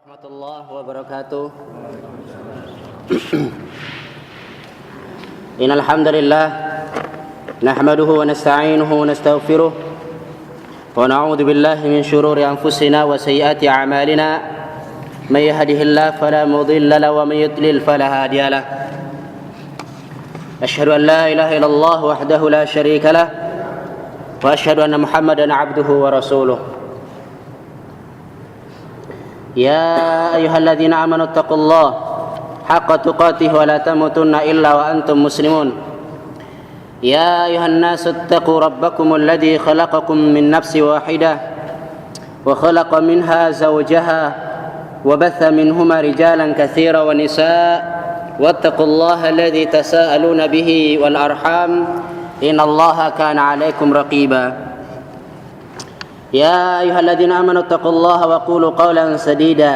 Warahmatullahi wabarakatuh. Innal hamdalillah nahmaduhu wa nasta'inuhu wa nastaghfiruh wa na'udzu billahi min shururi anfusina wa sayyiati a'malina may yahdihillahu fala mudilla lahu wa may yudlil fala hadiya lahu. Asyhadu an la ilaha illallah wahdahu la syarika lah wa asyhadu anna Muhammadan 'abduhu wa rasuluh. يا أيها الذين آمنوا اتقوا الله حق تقاته ولا تموتن إلا وأنتم مسلمون يا أيها الناس اتقوا ربكم الذي خلقكم من نفس واحدة وخلق منها زوجها وبث منهما رجالا كثيرا ونساء واتقوا الله الذي تساءلون به والأرحام إن الله كان عليكم رقيبا يا أيها الذين آمنوا اتقوا الله وقولوا قولا سديدا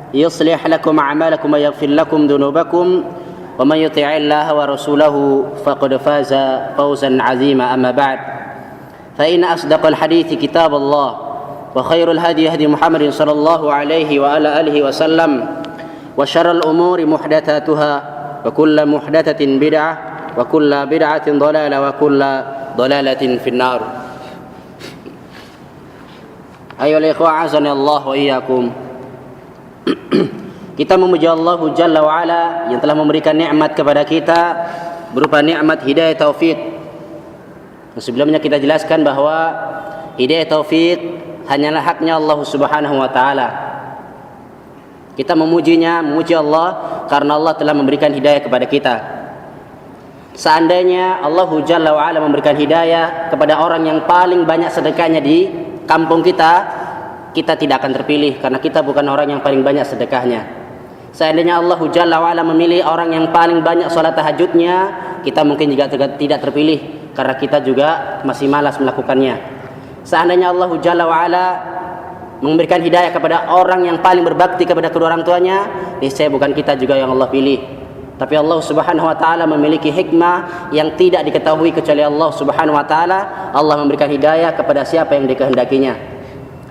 يصلح لكم أعمالكم ويغفر لكم ذنوبكم ومن يطع الله ورسوله فقد فاز فوزا عظيما. أما بعد فإن أصدق الحديث كتاب الله وخير الهدي هدي محمد صلى الله عليه وعلى آله وسلم وشر الأمور محدثاتها وكل محدثة بدعة وكل بدعة ضلالة وكل ضلالة في النار. Ayolah ikhwah azani Allah wa iyyakum. Kita memuji Allah Jalla wa Ala yang telah memberikan nikmat kepada kita berupa nikmat hidayah taufik. Sebelumnya kita jelaskan bahwa hidayah taufik hanyalah haknya Allah Subhanahu wa taala. Kita memuji Allah karena Allah telah memberikan hidayah kepada kita. Seandainya Allah Jalla wa Ala memberikan hidayah kepada orang yang paling banyak sedekahnya di kampung kita tidak akan terpilih karena kita bukan orang yang paling banyak sedekahnya. Seandainya Allah Jalla wa Ala memilih orang yang paling banyak salat tahajudnya, kita mungkin juga tidak terpilih karena kita juga masih malas melakukannya. Seandainya Allah Jalla wa Ala memberikan hidayah kepada orang yang paling berbakti kepada kedua orang tuanya, niscaya bukan kita juga yang Allah pilih. Tapi Allah Subhanahu wa taala memiliki hikmah yang tidak diketahui kecuali Allah Subhanahu wa taala. Allah memberikan hidayah kepada siapa yang dikehendakinya.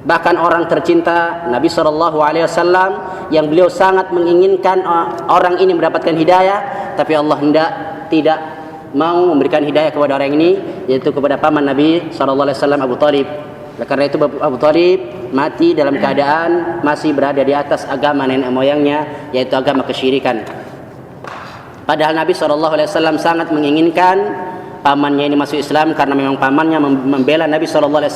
Bahkan orang tercinta Nabi sallallahu alaihi wasallam yang beliau sangat menginginkan orang ini mendapatkan hidayah, tapi Allah tidak mau memberikan hidayah kepada orang ini, yaitu kepada paman Nabi sallallahu alaihi wasallam, Abu Thalib. Karena itu Abu Thalib mati dalam keadaan masih berada di atas agama nenek moyangnya, yaitu agama kesyirikan. Padahal Nabi SAW sangat menginginkan pamannya ini masuk Islam karena memang pamannya membela Nabi SAW.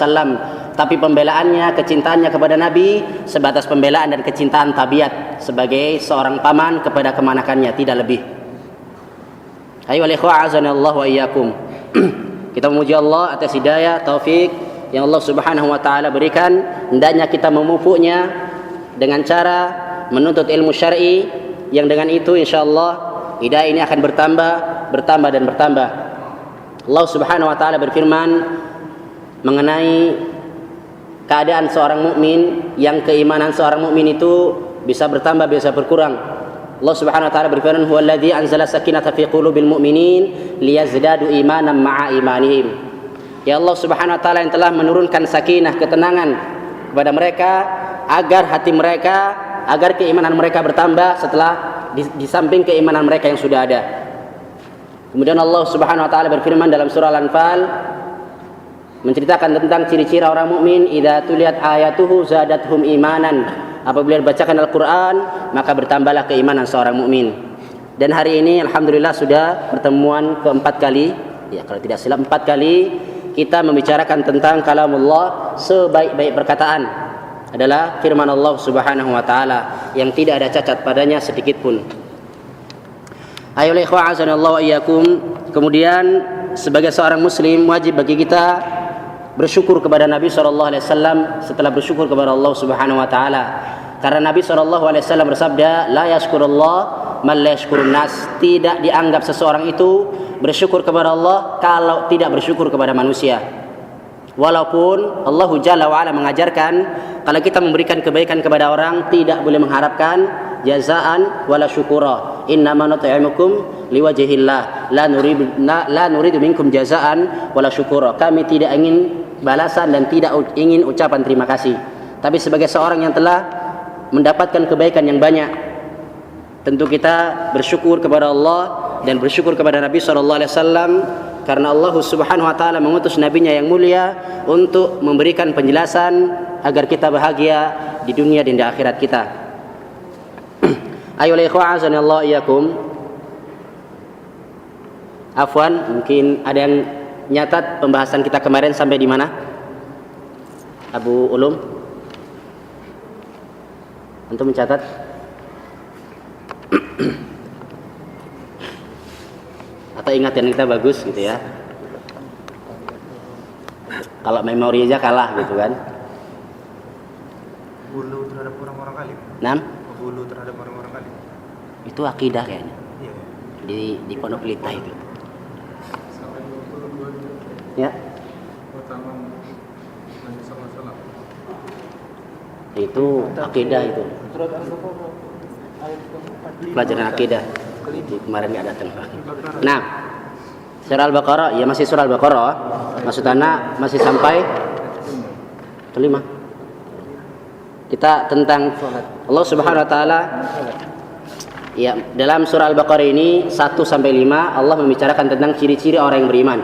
Tapi pembelaannya, kecintaannya kepada Nabi sebatas pembelaan dan kecintaan tabiat sebagai seorang paman kepada kemanakannya, tidak lebih. Ayo ikhwah azanallahu wa iyyakum. Kita memuji Allah atas hidayah, taufik yang Allah Subhanahu wa taala berikan. Hendaknya kita memupuknya dengan cara menuntut ilmu syar'i yang dengan itu insyaallah hidayah ini akan bertambah dan bertambah. Allah Subhanahu wa taala berfirman mengenai keadaan seorang mukmin yang keimanan seorang mukmin itu bisa bertambah bisa berkurang. Allah Subhanahu wa taala berfirman huwallazi anzala sakinata fi qulubil mu'minin liyazdadu imanan ma'a imanihim. Ya Allah Subhanahu wa taala yang telah menurunkan sakinah, ketenangan kepada mereka agar hati mereka, agar keimanan mereka bertambah setelah di samping keimanan mereka yang sudah ada. Kemudian Allah Subhanahu wa taala berfirman dalam surah Al-Anfal menceritakan tentang ciri-ciri orang mukmin, idza tuliyat ayatuhu zadathum imanan. Apabila dibacakan Al-Qur'an, maka bertambahlah keimanan seorang mukmin. Dan hari ini alhamdulillah sudah pertemuan keempat kali, ya kalau tidak silap 4 kali kita membicarakan tentang kalamullah, sebaik-baik perkataan adalah firman Allah Subhanahu wa taala yang tidak ada cacat padanya sedikit pun. Ayolah ikhwah azanallahu wa iyyakum. Kemudian sebagai seorang muslim wajib bagi kita bersyukur kepada Nabi sallallahu alaihi wasallam setelah bersyukur kepada Allah Subhanahu wa taala. Karena Nabi sallallahu alaihi wasallam bersabda, la yashkurullah man la yashkurun nas. Tidak dianggap seseorang itu bersyukur kepada Allah kalau tidak bersyukur kepada manusia. Walaupun Allah Jalla wa Ala mengajarkan kalau kita memberikan kebaikan kepada orang tidak boleh mengharapkan jazaan wala syukura. Innama nut'imukum liwajhillah la nuridu minkum jazaan wala syukura. Kami tidak ingin balasan dan tidak ingin ucapan terima kasih. Tapi sebagai seorang yang telah mendapatkan kebaikan yang banyak. Tentu kita bersyukur kepada Allah dan bersyukur kepada Nabi SAW, karena Allah Subhanahu wa taala mengutus nabinya yang mulia untuk memberikan penjelasan agar kita bahagia di dunia dan di akhirat kita. Ayo ikhwan, azanillahu iyyakum. Afwan, mungkin ada yang nyatat pembahasan kita kemarin sampai di mana? Abu Ulum, antum mencatat? Atau ingatan kita bagus gitu ya? Kalau memori aja kalah gitu kan? Bulu terhadap orang-orang alim. Nam? Bulu terhadap orang-orang alim. Itu akidah kayaknya. Iya. Di Pondok Pelita itu. Ya. Itu akidah itu. Pelajaran akidah. Kemarin nggak datang. Nah, surah Al-Baqarah, ya masih surah Al-Baqarah. Maksudnya masih sampai kelima. Kita tentang Allah Subhanahu wa taala. Ya, dalam surah Al-Baqarah ini 1 sampai 5 Allah membicarakan tentang ciri-ciri orang yang beriman.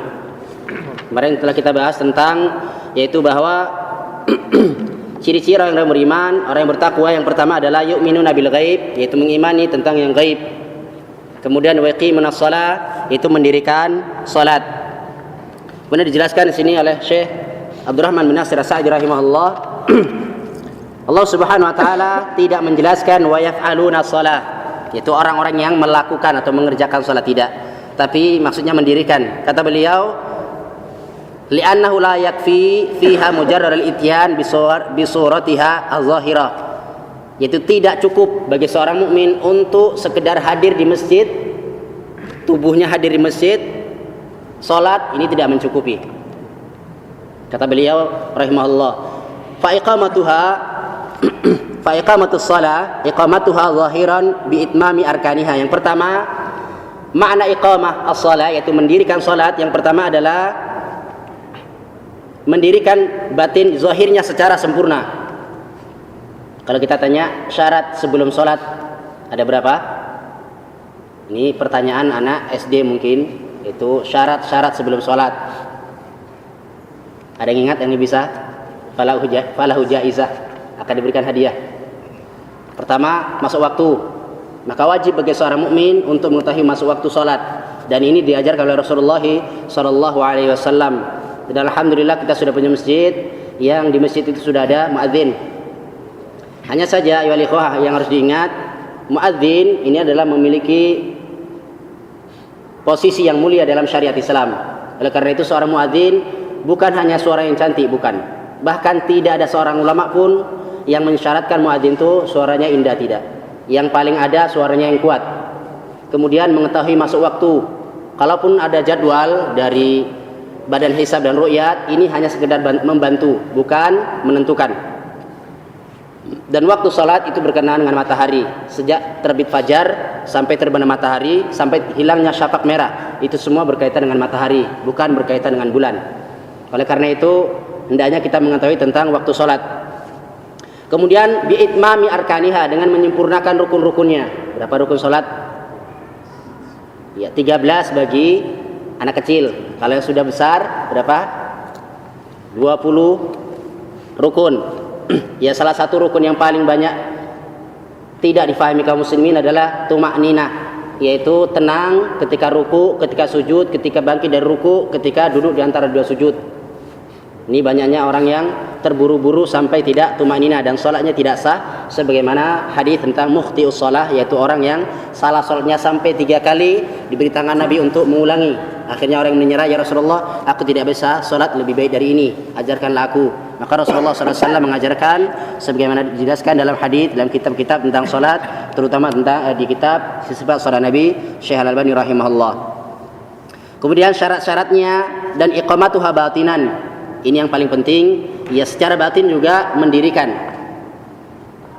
Kemarin telah kita bahas tentang yaitu bahwa ciri-ciri orang yang beriman, orang yang bertakwa, yang pertama adalah yu'minuna bil ghaib, yaitu mengimani tentang yang gaib. Kemudian waqimunas shalah, itu mendirikan salat. Kemudian dijelaskan di sini oleh Syekh Abdurrahman bin Nasir As-Sa'di rahimahullah. Allah Subhanahu wa taala tidak menjelaskan wa yaf'aluna shalah, yaitu orang-orang yang melakukan atau mengerjakan salat, tidak. Tapi maksudnya mendirikan. Kata beliau, li'annahu la yakfi fiha mujarrad al-ityan bi suratiha az-zahirah. Yaitu tidak cukup bagi seorang mukmin untuk sekedar hadir di masjid, tubuhnya hadir di masjid, salat ini tidak mencukupi. Kata beliau rahimahullah, fa iqamatus shalah iqamatuha zahiran bi itmami arkaniha. Yang pertama, makna iqamah as-shalah yaitu mendirikan salat, yang pertama adalah mendirikan batin zahirnya secara sempurna. Kalau kita tanya syarat sebelum sholat ada berapa? Ini pertanyaan anak SD mungkin. Itu syarat-syarat sebelum sholat. Ada yang ingat yang bisa? Falahu jaizah, akan diberikan hadiah. Pertama, masuk waktu. Maka wajib bagi seorang mukmin untuk mengetahui masuk waktu sholat. Dan ini diajarkan oleh Rasulullah SAW. Dan alhamdulillah kita sudah punya masjid, yang di masjid itu sudah ada muadzin. Hanya saja ayyuhal ikhwah, yang harus diingat, muadzin ini adalah memiliki posisi yang mulia dalam syariat Islam. Oleh karena itu seorang muadzin bukan hanya suara yang cantik, bukan. Bahkan tidak ada seorang ulama pun yang mensyaratkan muadzin itu suaranya indah, tidak. Yang paling ada suaranya yang kuat. Kemudian mengetahui masuk waktu. Kalaupun ada jadwal dari Badan Hisab dan Ru'yat, ini hanya sekedar membantu, bukan menentukan. Dan waktu salat itu berkenaan dengan matahari, sejak terbit fajar sampai terbenam matahari, sampai hilangnya syapak merah. Itu semua berkaitan dengan matahari, bukan berkaitan dengan bulan. Oleh karena itu hendaknya kita mengetahui tentang waktu salat. Kemudian bi'itmami arkaniha, dengan menyempurnakan rukun-rukunnya. Berapa rukun salat? Ya, 13 bagi anak kecil. Kalau yang sudah besar berapa? 20 rukun. Ya, salah satu rukun yang paling banyak tidak difahami kaum muslimin adalah tumakninah, yaitu tenang ketika ruku, ketika sujud, ketika bangkit dari ruku, ketika duduk di antara dua sujud. Ini banyaknya orang yang terburu-buru sampai tidak tumakninah dan salatnya tidak sah, sebagaimana hadis tentang mukhtius shalah, yaitu orang yang salah salatnya sampai 3 kali diberi tangan Nabi untuk mengulangi. Akhirnya orang yang menyerah, ya Rasulullah, aku tidak bisa salat lebih baik dari ini, ajarkanlah aku. Maka Rasulullah SAW mengajarkan sebagaimana dijelaskan dalam hadis, dalam kitab-kitab tentang salat, terutama tentang di kitab Sifat Salat Nabi Syekh Al-Albani rahimahullah. Kemudian syarat-syaratnya dan iqamatuha batinan. Ini yang paling penting, ya secara batin juga mendirikan.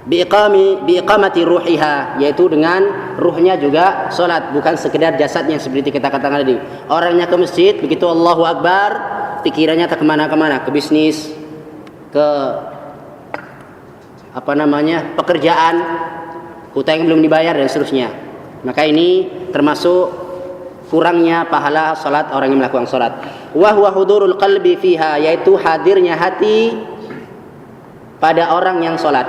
Biiqamati ruhiha, yaitu dengan ruhnya juga salat, bukan sekedar jasadnya seperti kita katakan tadi. Orangnya ke masjid, begitu Allahu Akbar, pikirannya tak kemana-kemana, ke bisnis, ke pekerjaan, hutang yang belum dibayar dan seterusnya. Maka ini termasuk kurangnya pahala salat orang yang melakukan salat. Wa huwa hudurul qalbi fiha, yaitu hadirnya hati pada orang yang salat.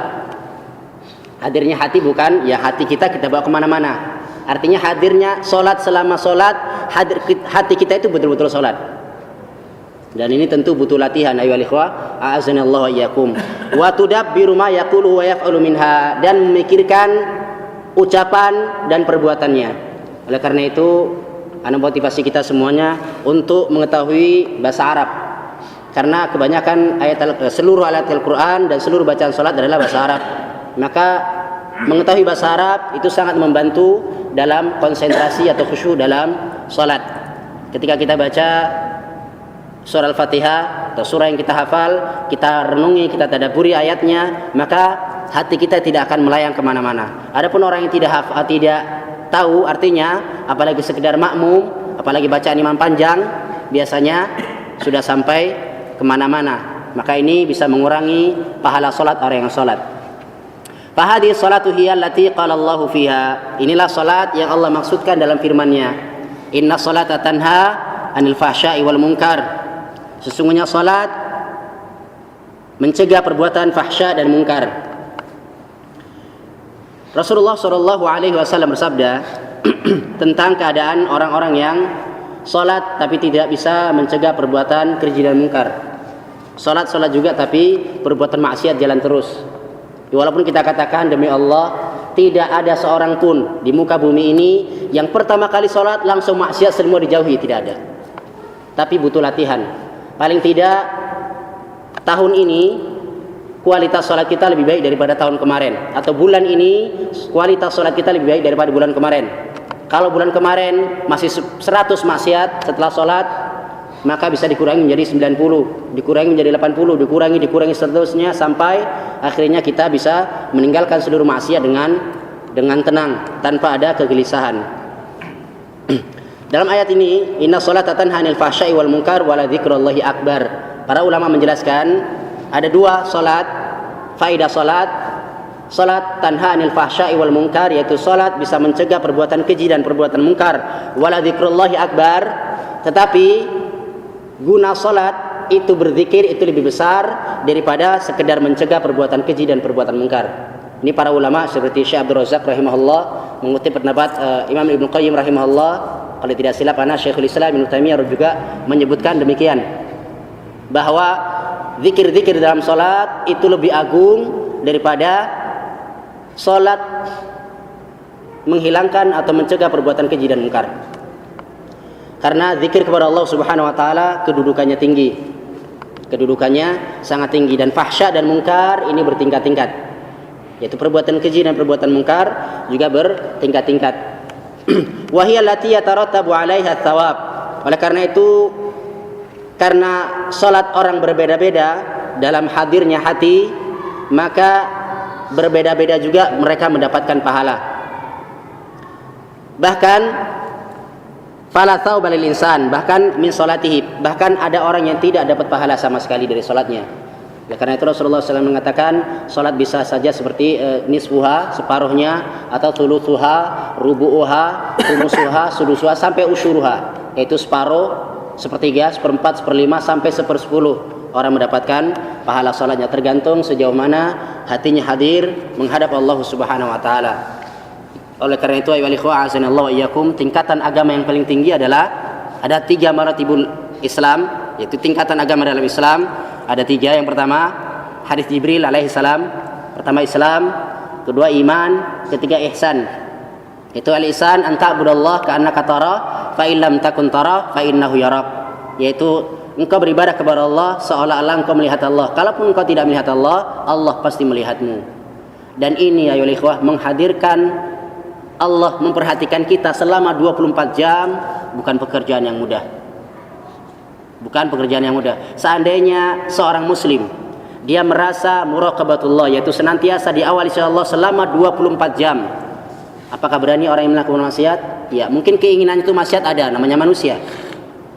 Hadirnya hati bukan ya hati kita bawa kemana-mana. Artinya hadirnya salat, selama salat hati kita itu betul-betul salat. Dan ini tentu butuh latihan ayyuhal ikhwah, a'azanallahu wa iyyakum. Wa tudabbiru ma yaqulu wa yaf'alu minha, dan memikirkan ucapan dan perbuatannya. Oleh karena itu, ana motivasi kita semuanya untuk mengetahui bahasa Arab. Karena kebanyakan seluruh ayat Al-Qur'an dan seluruh bacaan salat adalah bahasa Arab. Maka mengetahui bahasa Arab itu sangat membantu dalam konsentrasi atau khusyuk dalam salat. Ketika kita baca surah Al-Fatihah atau surah yang kita hafal, kita renungi, kita tadabburi ayatnya, maka hati kita tidak akan melayang kemana-mana. Adapun orang yang tidak tahu artinya, apalagi sekedar makmum, apalagi bacaan imam panjang, biasanya sudah sampai kemana-mana. Maka ini bisa mengurangi pahala salat orang yang salat. Fahadhi salatu hiya allati qala Allahu fiha. Inilah salat yang Allah maksudkan dalam firman-Nya. Inna salata tanha 'anil fahsya'i wal munkar. Sesungguhnya salat mencegah perbuatan fahsya dan munkar. Rasulullah sallallahu alaihi wasallam bersabda tentang keadaan orang-orang yang salat tapi tidak bisa mencegah perbuatan keji dan munkar. Salat juga tapi perbuatan maksiat jalan terus. Walaupun kita katakan demi Allah, tidak ada seorang pun di muka bumi ini yang pertama kali sholat langsung maksiat semua dijauhi, tidak ada. Tapi butuh latihan. Paling tidak tahun ini kualitas sholat kita lebih baik daripada tahun kemarin, atau bulan ini kualitas sholat kita lebih baik daripada bulan kemarin. Kalau bulan kemarin masih 100 maksiat setelah sholat, maka bisa dikurangi menjadi 90, dikurangi menjadi 80, dikurangi seterusnya sampai akhirnya kita bisa meninggalkan seluruh maksiat dengan tenang tanpa ada kegelisahan. Dalam ayat ini, inna sholata tanha 'anil fahsya'i wal munkar wa la dzikrullahi akbar. Para ulama menjelaskan ada dua salat, faedah salat tanha 'anil fahsya'i wal munkar, yaitu salat bisa mencegah perbuatan keji dan perbuatan munkar, wa la dzikrullahi akbar. Tetapi guna salat itu berzikir itu lebih besar daripada sekedar mencegah perbuatan keji dan perbuatan munkar. Ini para ulama seperti Syekh Abdul Razak rahimahullah mengutip pendapat Imam Ibnu Qayyim rahimahullah, kalau tidak silap Syekhul Islam Ibnu Taimiyah juga menyebutkan demikian, bahwa zikir-zikir dalam salat itu lebih agung daripada salat menghilangkan atau mencegah perbuatan keji dan munkar. Karena zikir kepada Allah Subhanahu wa taala kedudukannya tinggi. Kedudukannya sangat tinggi, dan fahsya dan munkar ini bertingkat-tingkat. Yaitu perbuatan keji dan perbuatan munkar juga bertingkat-tingkat. Wa hiya allati yatarattabu 'alaiha thawab. Oleh karena itu, karena salat orang berbeda-beda dalam hadirnya hati, maka berbeda-beda juga mereka mendapatkan pahala. Bahkan fala thawba lil insan, bahkan min salatihi, bahkan ada orang yang tidak dapat pahala sama sekali dari salatnya. Oleh karena itu Rasulullah SAW mengatakan salat bisa saja seperti nisfuha, separuhnya, atau thuluthuha, rubu'uha, khumusuha, sudusuha, sampai usyuruha, yaitu separuh, sepertiga, seperempat, seperlima, sampai sepersepuluh orang mendapatkan pahala salatnya, tergantung sejauh mana hatinya hadir menghadap Allah Subhanahu wa taala. Oleh karena itu ayyuhal ikhwah azanallahu wa iyyakum, tingkatan agama yang paling tinggi adalah ada 3 maratibul Islam, yaitu tingkatan agama dalam Islam ada 3. Yang pertama hadis Jibril alaihi salam, pertama Islam, kedua iman, ketiga ihsan. Itu al-ihsan an ta'budallah ka'annaka tara fa in lam takun tara fa innahu yarak, yaitu engkau beribadah kepada Allah seolah-olah engkau melihat Allah. Kalaupun engkau tidak melihat Allah, Allah pasti melihatmu. Dan ini ayyuhal ikhwah menghadirkan Allah, memperhatikan kita selama 24 jam bukan pekerjaan yang mudah. Bukan pekerjaan yang mudah. Seandainya seorang muslim dia merasa muraqabatullah, yaitu senantiasa diawali oleh Allah selama 24 jam, apakah berani orang yang melakukan maksiat? Ya, mungkin keinginan itu maksiat ada, namanya manusia.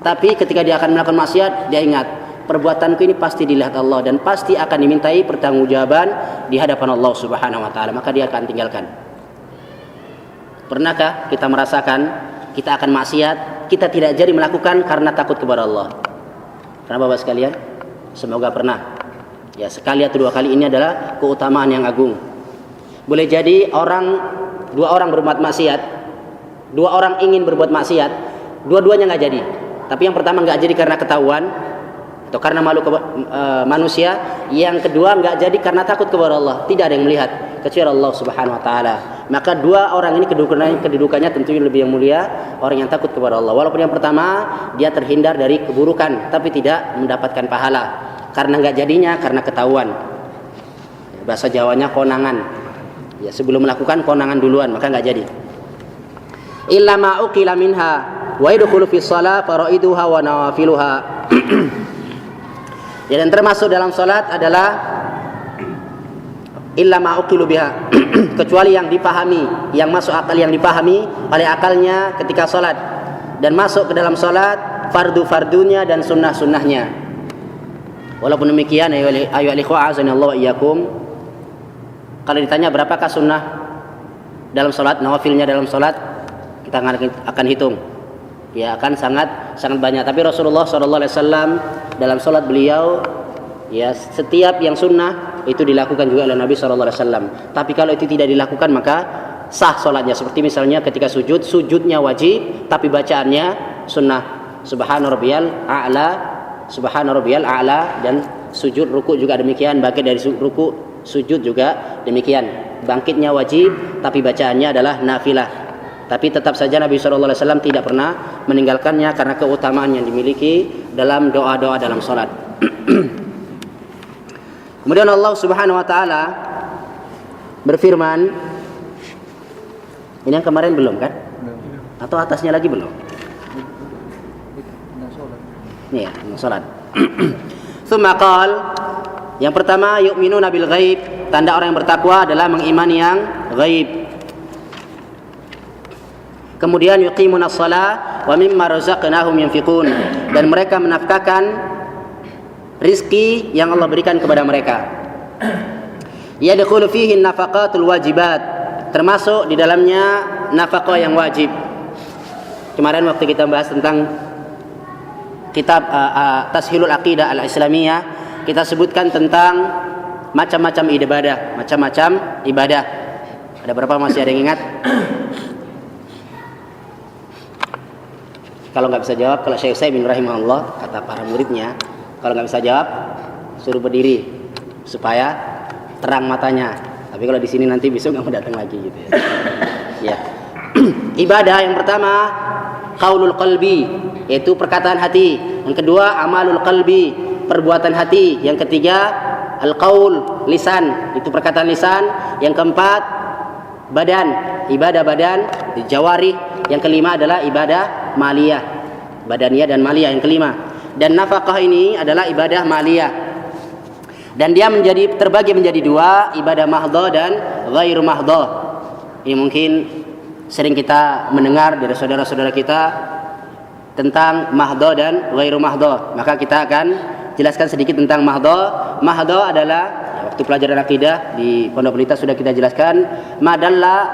Tapi ketika dia akan melakukan maksiat, dia ingat perbuatanku ini pasti dilihat Allah dan pasti akan dimintai pertanggungjawaban di hadapan Allah Subhanahu wa taala, maka dia akan tinggalkan. Pernahkah kita merasakan kita akan maksiat, kita tidak jadi melakukan karena takut kepada Allah? Karena Bapak sekalian, semoga pernah. Ya, sekali atau dua kali ini adalah keutamaan yang agung. Boleh jadi dua orang berbuat maksiat, dua orang ingin berbuat maksiat, dua-duanya nggak jadi. Tapi yang pertama nggak jadi karena ketahuan atau karena malu manusia, yang kedua nggak jadi karena takut kepada Allah. Tidak ada yang melihat kecuali Allah Subhanahu wa taala. Maka dua orang ini kedudukannya tentunya lebih yang mulia orang yang takut kepada Allah. Walaupun yang pertama dia terhindar dari keburukan tapi tidak mendapatkan pahala karena nggak jadinya karena ketahuan. Bahasa Jawanya konangan. Ya, sebelum melakukan konangan duluan maka nggak jadi. Illa ma uqila minha wa yadkhulu fi shalah faraiduha wa nawafiluha. Ya, dan termasuk dalam salat adalah illa ma uqilu biha kecuali yang dipahami, yang masuk akal, yang dipahami oleh akalnya ketika salat dan masuk ke dalam salat fardu-fardunya dan sunnah-sunnahnya. Walaupun demikian ayu al-ikhwa azanallahu wa iyyakum, kalau ditanya berapakah sunnah dalam salat, nawafilnya dalam salat, kita akan hitung. Ya, akan sangat banyak. Tapi Rasulullah SAW dalam salat beliau, ya, setiap yang sunnah itu dilakukan juga oleh Nabi SAW. Tapi kalau itu tidak dilakukan maka sah salatnya. Seperti misalnya ketika sujud, sujudnya wajib tapi bacaannya sunnah. Subhana rabbiyal a'la, dan sujud ruku juga demikian, bangkit dari ruku sujud juga demikian. Bangkitnya wajib tapi bacaannya adalah nafilah. Tapi tetap saja Nabi SAW tidak pernah meninggalkannya karena keutamaan yang dimiliki dalam doa-doa dalam salat. Kemudian Allah Subhanahu wa taala berfirman, ini yang kemarin belum kan? Atau atasnya lagi belum? Ini ya, salat. Tsumma qala, yang pertama yu'minuna bil ghaib, tanda orang yang bertakwa adalah mengimani yang ghaib. Kemudian yuqimunas shalah wa mimma razaqnahum yunfiqun, dan mereka menafkahkan rizki yang Allah berikan kepada mereka. Yadkhulu fihi nafaqatul wajibat, termasuk di dalamnya nafkah yang wajib. Kemarin waktu kita bahas tentang kitab Tashilul Aqidah Al-Islamiyah, kita sebutkan tentang macam-macam ibadah. Ada berapa, masih ada yang ingat? Kalau nggak bisa jawab, kalau Syekh Utsaimin rahimahullah kata para muridnya, kalau nggak bisa jawab suruh berdiri supaya terang matanya. Tapi kalau di sini nanti besok nggak mau datang lagi gitu ya. Ya. Ibadah yang pertama qaulul qalbi, yaitu perkataan hati. Yang kedua amalul qalbi, perbuatan hati. Yang ketiga al-qaul, lisan, itu perkataan lisan. Yang keempat badan, ibadah badan, jawari. Yang kelima adalah ibadah maliyah, badaniyah dan maliyah yang kelima. Dan nafkah ini adalah ibadah maliyah. Dan dia terbagi menjadi dua, ibadah mahdhah dan ghairu mahdhah. Ini mungkin sering kita mendengar dari saudara-saudara kita tentang mahdhah dan ghairu mahdhah. Maka kita akan jelaskan sedikit tentang mahdhah. Mahdhah adalah, waktu pelajaran akidah di Pondok Pelita sudah kita jelaskan, madalla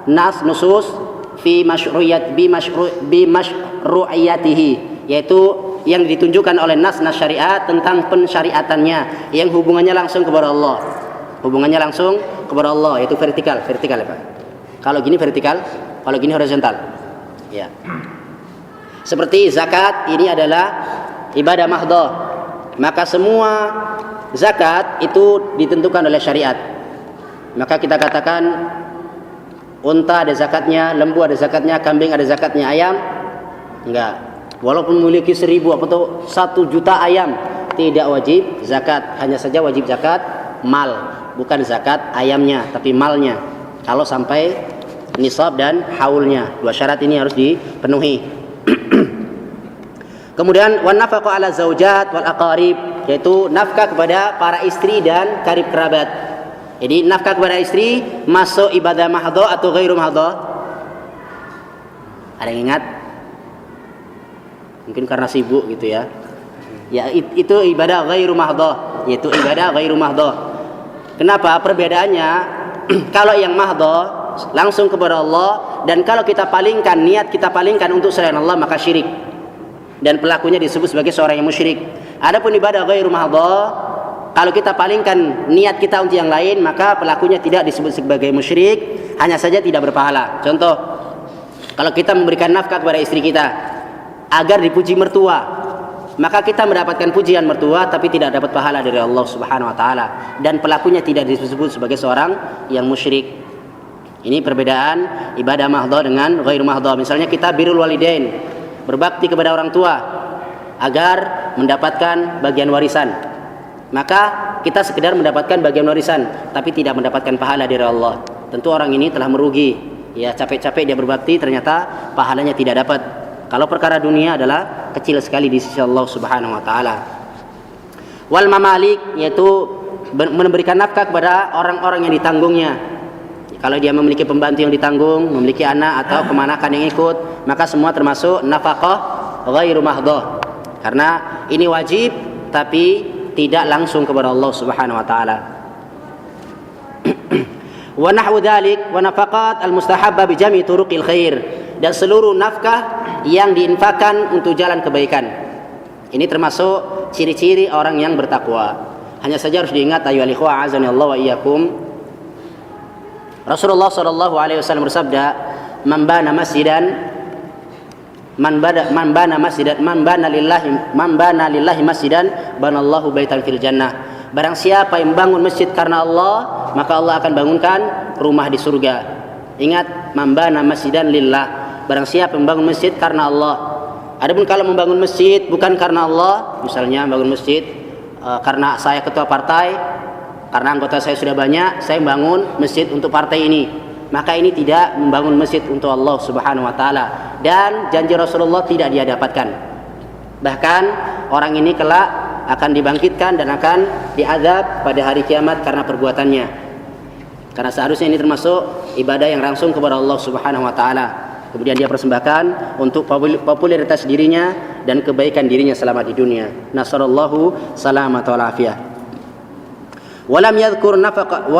nas nusus fi masyru'iyatihi, yaitu yang ditunjukkan oleh nas syariat tentang pensyariatannya yang hubungannya langsung kepada Allah. Hubungannya langsung kepada Allah, yaitu vertikal ya Pak. Kalau gini vertikal, kalau gini horizontal. Ya. Seperti zakat, ini adalah ibadah mahdhah. Maka semua zakat itu ditentukan oleh syariat. Maka kita katakan unta ada zakatnya, lembu ada zakatnya, kambing ada zakatnya, ayam enggak. Walaupun memiliki 1.000 atau 1 juta ayam tidak wajib zakat, hanya saja wajib zakat mal, bukan zakat ayamnya tapi malnya. Kalau sampai nisab dan haulnya, dua syarat ini harus dipenuhi. Kemudian wan nafaqah ala zaujat wal aqarib, yaitu nafkah kepada para istri dan karib kerabat. Jadi nafkah kepada istri masuk ibadah mahdhah atau ghairu mahdhah? Ada yang ingat? Mungkin karena sibuk gitu ya. Ya, itu ibadah ghairu mahdhah, yaitu ibadah ghairu mahdhah. Kenapa perbedaannya? Kalau yang mahdhah langsung kepada Allah, dan kalau kita palingkan, niat kita palingkan untuk selain Allah, maka syirik, dan pelakunya disebut sebagai seorang yang musyrik. Adapun ibadah ghairu mahdhah, kalau kita palingkan niat kita untuk yang lain, maka pelakunya tidak disebut sebagai musyrik, hanya saja tidak berpahala. Contoh, kalau kita memberikan nafkah kepada istri kita agar dipuji mertua, maka kita mendapatkan pujian mertua tapi tidak dapat pahala dari Allah Subhanahu wa taala, dan pelakunya tidak disebut sebagai seorang yang musyrik. Ini perbedaan ibadah mahdhah dengan ghairu mahdhah. Misalnya kita birrul walidain, berbakti kepada orang tua agar mendapatkan bagian warisan, maka kita sekedar mendapatkan bagian warisan tapi tidak mendapatkan pahala dari Allah. Tentu orang ini telah merugi. Ya, capek-capek dia berbakti, ternyata pahalanya tidak dapat. Kalau perkara dunia adalah kecil sekali di sisi Allah Subhanahu wa taala. Wal mamalik, yaitu memberikan nafkah kepada orang-orang yang ditanggungnya. Kalau dia memiliki pembantu yang ditanggung, memiliki anak atau kemanakan yang ikut, maka semua termasuk nafkah ghairu mahdhah. Karena ini wajib tapi tidak langsung kepada Allah Subhanahu wa taala. Wa nahwu dzalik wa nafaqat al-mustahabba bi jami' turuqil khair, dan seluruh nafkah yang diinfakkan untuk jalan kebaikan. Ini termasuk ciri-ciri orang yang bertakwa. Hanya saja harus diingat ayyuhal ikhwah azani Allah wa iyyakum, Rasulullah sallallahu alaihi wasallam bersabda, man bana lillahi masjidan banallahu baitan fil jannah. Barang siapa yang membangun masjid karena Allah, maka Allah akan bangunkan rumah di surga. Ingat, man bana masjidan lillah. Barang siapa membangun masjid karena Allah. Adapun kalau membangun masjid bukan karena Allah, misalnya membangun masjid karena saya ketua partai, karena anggota saya sudah banyak, saya membangun masjid untuk partai ini, maka ini tidak membangun masjid untuk Allah Subhanahu wa taala, dan janji Rasulullah tidak dia dapatkan. Bahkan orang ini kelak akan dibangkitkan dan akan diazab pada hari kiamat karena perbuatannya. Karena seharusnya ini termasuk ibadah yang langsung kepada Allah Subhanahu wa taala. Kemudian dia persembahkan untuk popularitas dirinya dan kebaikan dirinya selama di dunia. Nasarallahu salamat wal afiyah. Walam yadhkur nafaqa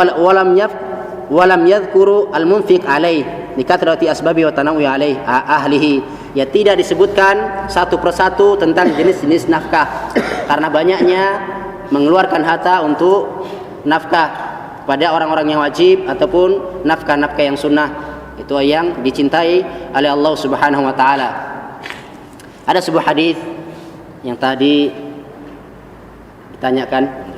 walam yadhkuru al-munfiq alaih likathrati asbabi wa tanawwi alaih ahlihi. Ya, tidak disebutkan satu persatu tentang jenis-jenis nafkah karena banyaknya mengeluarkan harta untuk nafkah pada orang-orang yang wajib ataupun nafkah-nafkah yang sunnah. Itu yang dicintai oleh Allah Subhanahu wa taala. Ada sebuah hadis yang tadi ditanyakan.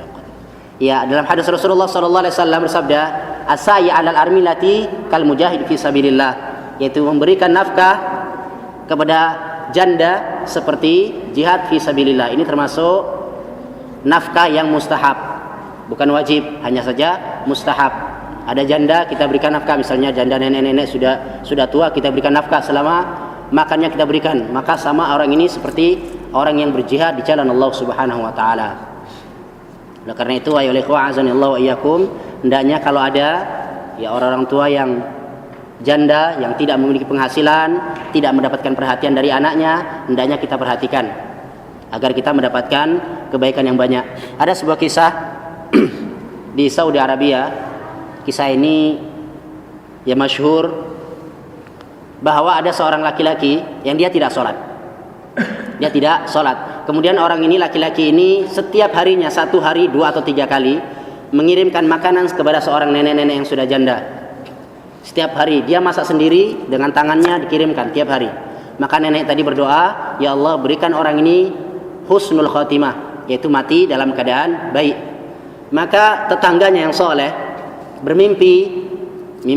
Ya, dalam hadis Rasulullah sallallahu alaihi wasallam bersabda, "As-sa'i 'alal armilati kal mujahid fi sabilillah," yaitu memberikan nafkah kepada janda seperti jihad fi sabilillah. Ini termasuk nafkah yang mustahab, bukan wajib, hanya saja mustahab. Ada janda, kita berikan nafkah, misalnya janda nenek-nenek sudah tua, kita berikan nafkah selama makannya kita berikan, maka sama orang ini seperti orang yang berjihad di jalan Allah Subhanahu wa taala. Oleh karena itu, ayyuhal ikhwah azanillahu wa iyyakum, hendaknya kalau ada ya orang-orang tua yang janda yang tidak memiliki penghasilan, tidak mendapatkan perhatian dari anaknya, hendaknya kita perhatikan agar kita mendapatkan kebaikan yang banyak. Ada sebuah kisah di Saudi Arabia. Kisah ini ya masyhur, bahwa ada seorang laki-laki yang dia tidak sholat. Dia tidak sholat. Kemudian orang ini, laki-laki ini setiap harinya, 1 hari 2 atau 3 kali mengirimkan makanan kepada seorang nenek-nenek yang sudah janda. Setiap hari dia masak sendiri dengan tangannya, dikirimkan tiap hari. Maka nenek tadi berdoa, ya Allah berikan orang ini husnul khotimah, yaitu mati dalam keadaan baik. Maka tetangganya yang soleh bermimpi,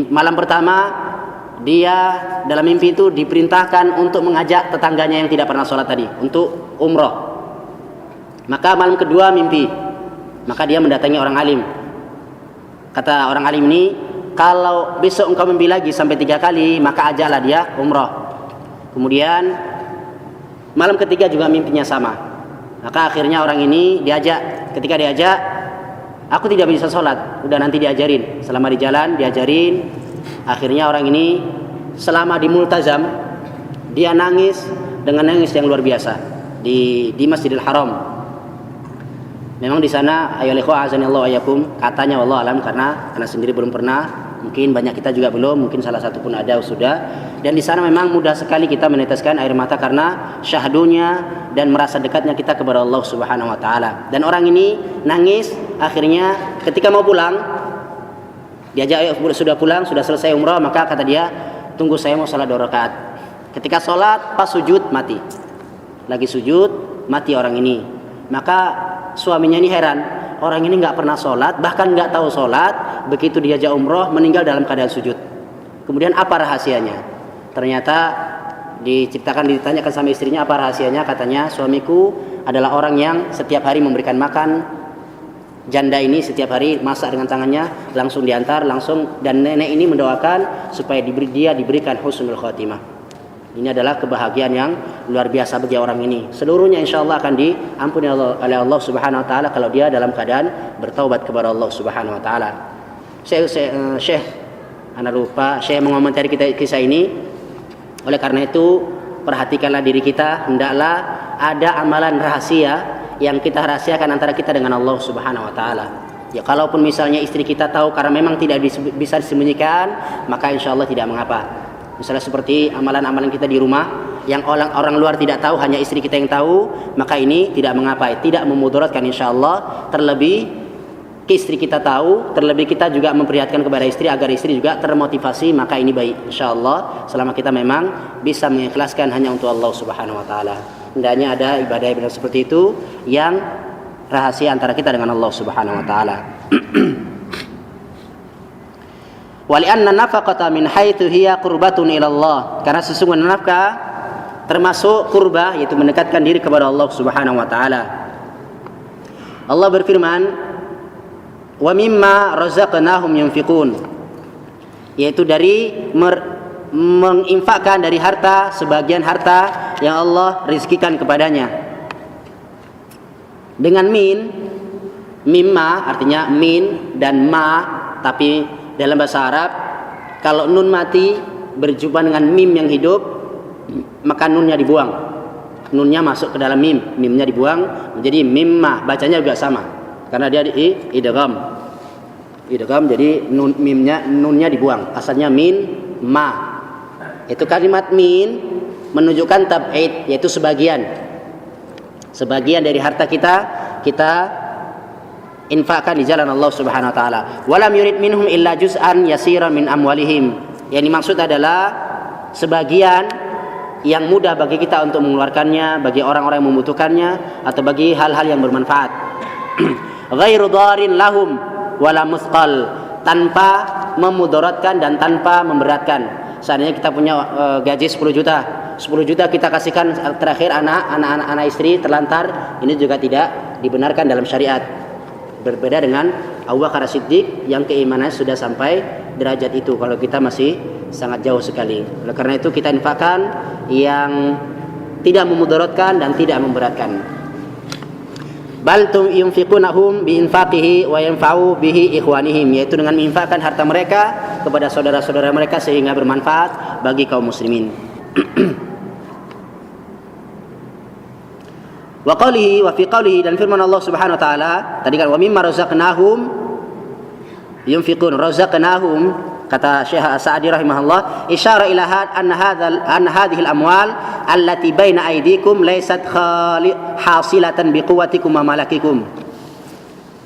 malam pertama dia dalam mimpi itu diperintahkan untuk mengajak tetangganya yang tidak pernah sholat tadi untuk umroh. Maka malam kedua mimpi, maka dia mendatangi orang alim. Kata orang alim ini, kalau besok engkau mimpi lagi sampai 3 kali, maka ajaklah dia umroh. Kemudian malam ketiga juga mimpinya sama. Maka akhirnya orang ini diajak. Ketika diajak, aku tidak bisa sholat, udah nanti diajarin. Selama di jalan diajarin. Akhirnya orang ini selama di multazam, dia nangis dengan nangis yang luar biasa di Masjidil Haram. Memang di sana ayo ikhwah azanillahu ayyakum, katanya wallahu alam karena sendiri belum pernah, mungkin banyak kita juga belum, mungkin salah satu pun ada sudah. Dan di sana memang mudah sekali kita meneteskan air mata karena syahdunya dan merasa dekatnya kita kepada Allah Subhanahu wa taala. Dan orang ini nangis akhirnya ketika mau pulang, diajak sudah pulang, sudah selesai umrah, maka kata dia, "Tunggu saya mau salat 2 rakaat." Ketika salat pas sujud mati. Lagi sujud mati orang ini. Maka suaminya ini heran, orang ini nggak pernah sholat, bahkan nggak tahu sholat, begitu diajak umroh meninggal dalam keadaan sujud. Kemudian apa rahasianya? Ternyata ditanyakan sama istrinya apa rahasianya, katanya suamiku adalah orang yang setiap hari memberikan makan janda ini, setiap hari masak dengan tangannya, langsung diantar, dan nenek ini mendoakan supaya dia diberikan husnul khotimah. Ini adalah kebahagiaan yang luar biasa bagi orang ini. Seluruhnya insya Allah akan diampuni oleh Allah Subhanahu wa taala kalau dia dalam keadaan bertaubat kepada Allah Subhanahu wa taala. Syekh ana lupa, Syekh mengomentari kisah ini. Oleh karena itu, perhatikanlah diri kita, hendaklah ada amalan rahasia yang kita rahasiakan antara kita dengan Allah Subhanahu wa taala. Ya, kalaupun misalnya istri kita tahu karena memang tidak bisa disembunyikan, maka insya Allah tidak mengapa. Misalnya seperti amalan-amalan kita di rumah yang orang luar tidak tahu, hanya istri kita yang tahu, maka ini tidak mengapa, tidak memudaratkan insyaallah. Terlebih istri kita tahu, terlebih kita juga memperlihatkan kepada istri agar istri juga termotivasi, maka ini baik insyaallah selama kita memang bisa mengikhlaskan hanya untuk Allah Subhanahu wa taala. Hendaknya ada ibadah-ibadah seperti itu yang rahasia antara kita dengan Allah Subhanahu wa taala. Walianna nafaqata min haitsu hiya qurbatun ila Allah, karena sesungguhnya nafkah termasuk qurbah, yaitu mendekatkan diri kepada Allah Subhanahu wa taala. Allah berfirman, "Wa mimma razaqnahum yunfiqun," yaitu dari menginfakkan dari harta, sebagian harta yang Allah rizkikan kepadanya. Dengan mimma artinya min dan ma, tapi dalam bahasa Arab, kalau nun mati berjumpa dengan mim yang hidup, maka nunnya dibuang. Nunnya masuk ke dalam mimnya dibuang menjadi mimma. Bacanya juga sama, karena dia idgham. Idgham jadi nunnya dibuang. Asalnya min ma. Itu kalimat min menunjukkan tab'id, yaitu sebagian. Sebagian dari harta kita infakkan di jalan Allah Subhanahu wa taala. Walam yurid minhum illa juz'an yasiran min amwalihim. Yang dimaksud adalah sebagian yang mudah bagi kita untuk mengeluarkannya bagi orang-orang yang membutuhkannya atau bagi hal-hal yang bermanfaat. Ghairu dharin lahum wala muthqal, tanpa memudaratkan dan tanpa memberatkan. Seandainya kita punya gaji 10 juta kita kasihkan terakhir anak istri terlantar, ini juga tidak dibenarkan dalam syariat. Berbeda dengan Abu Bakar As-Siddiq yang keimanannya sudah sampai derajat itu, kalau kita masih sangat jauh sekali. Oleh karena itu kita infakkan yang tidak memudaratkan dan tidak memberatkan. Bal tum yunfiqunahum bi infaqihi wa yanfa'u bihi ikhwanihim, yaitu dengan menginfakkan harta mereka kepada saudara-saudara mereka sehingga bermanfaat bagi kaum muslimin. Wa qalihi wa fi qalihi, dan firman Allah Subhanahu wa taala tadi kan, wa mimma razaqnahum yunfiqun. Razaqnahum, kata Syekh As-Sa'di rahimahullah, isyara ila anna hadhihi al-amwal allati baina aydikum laysat hasilatan biquwwatikum wa malakikum.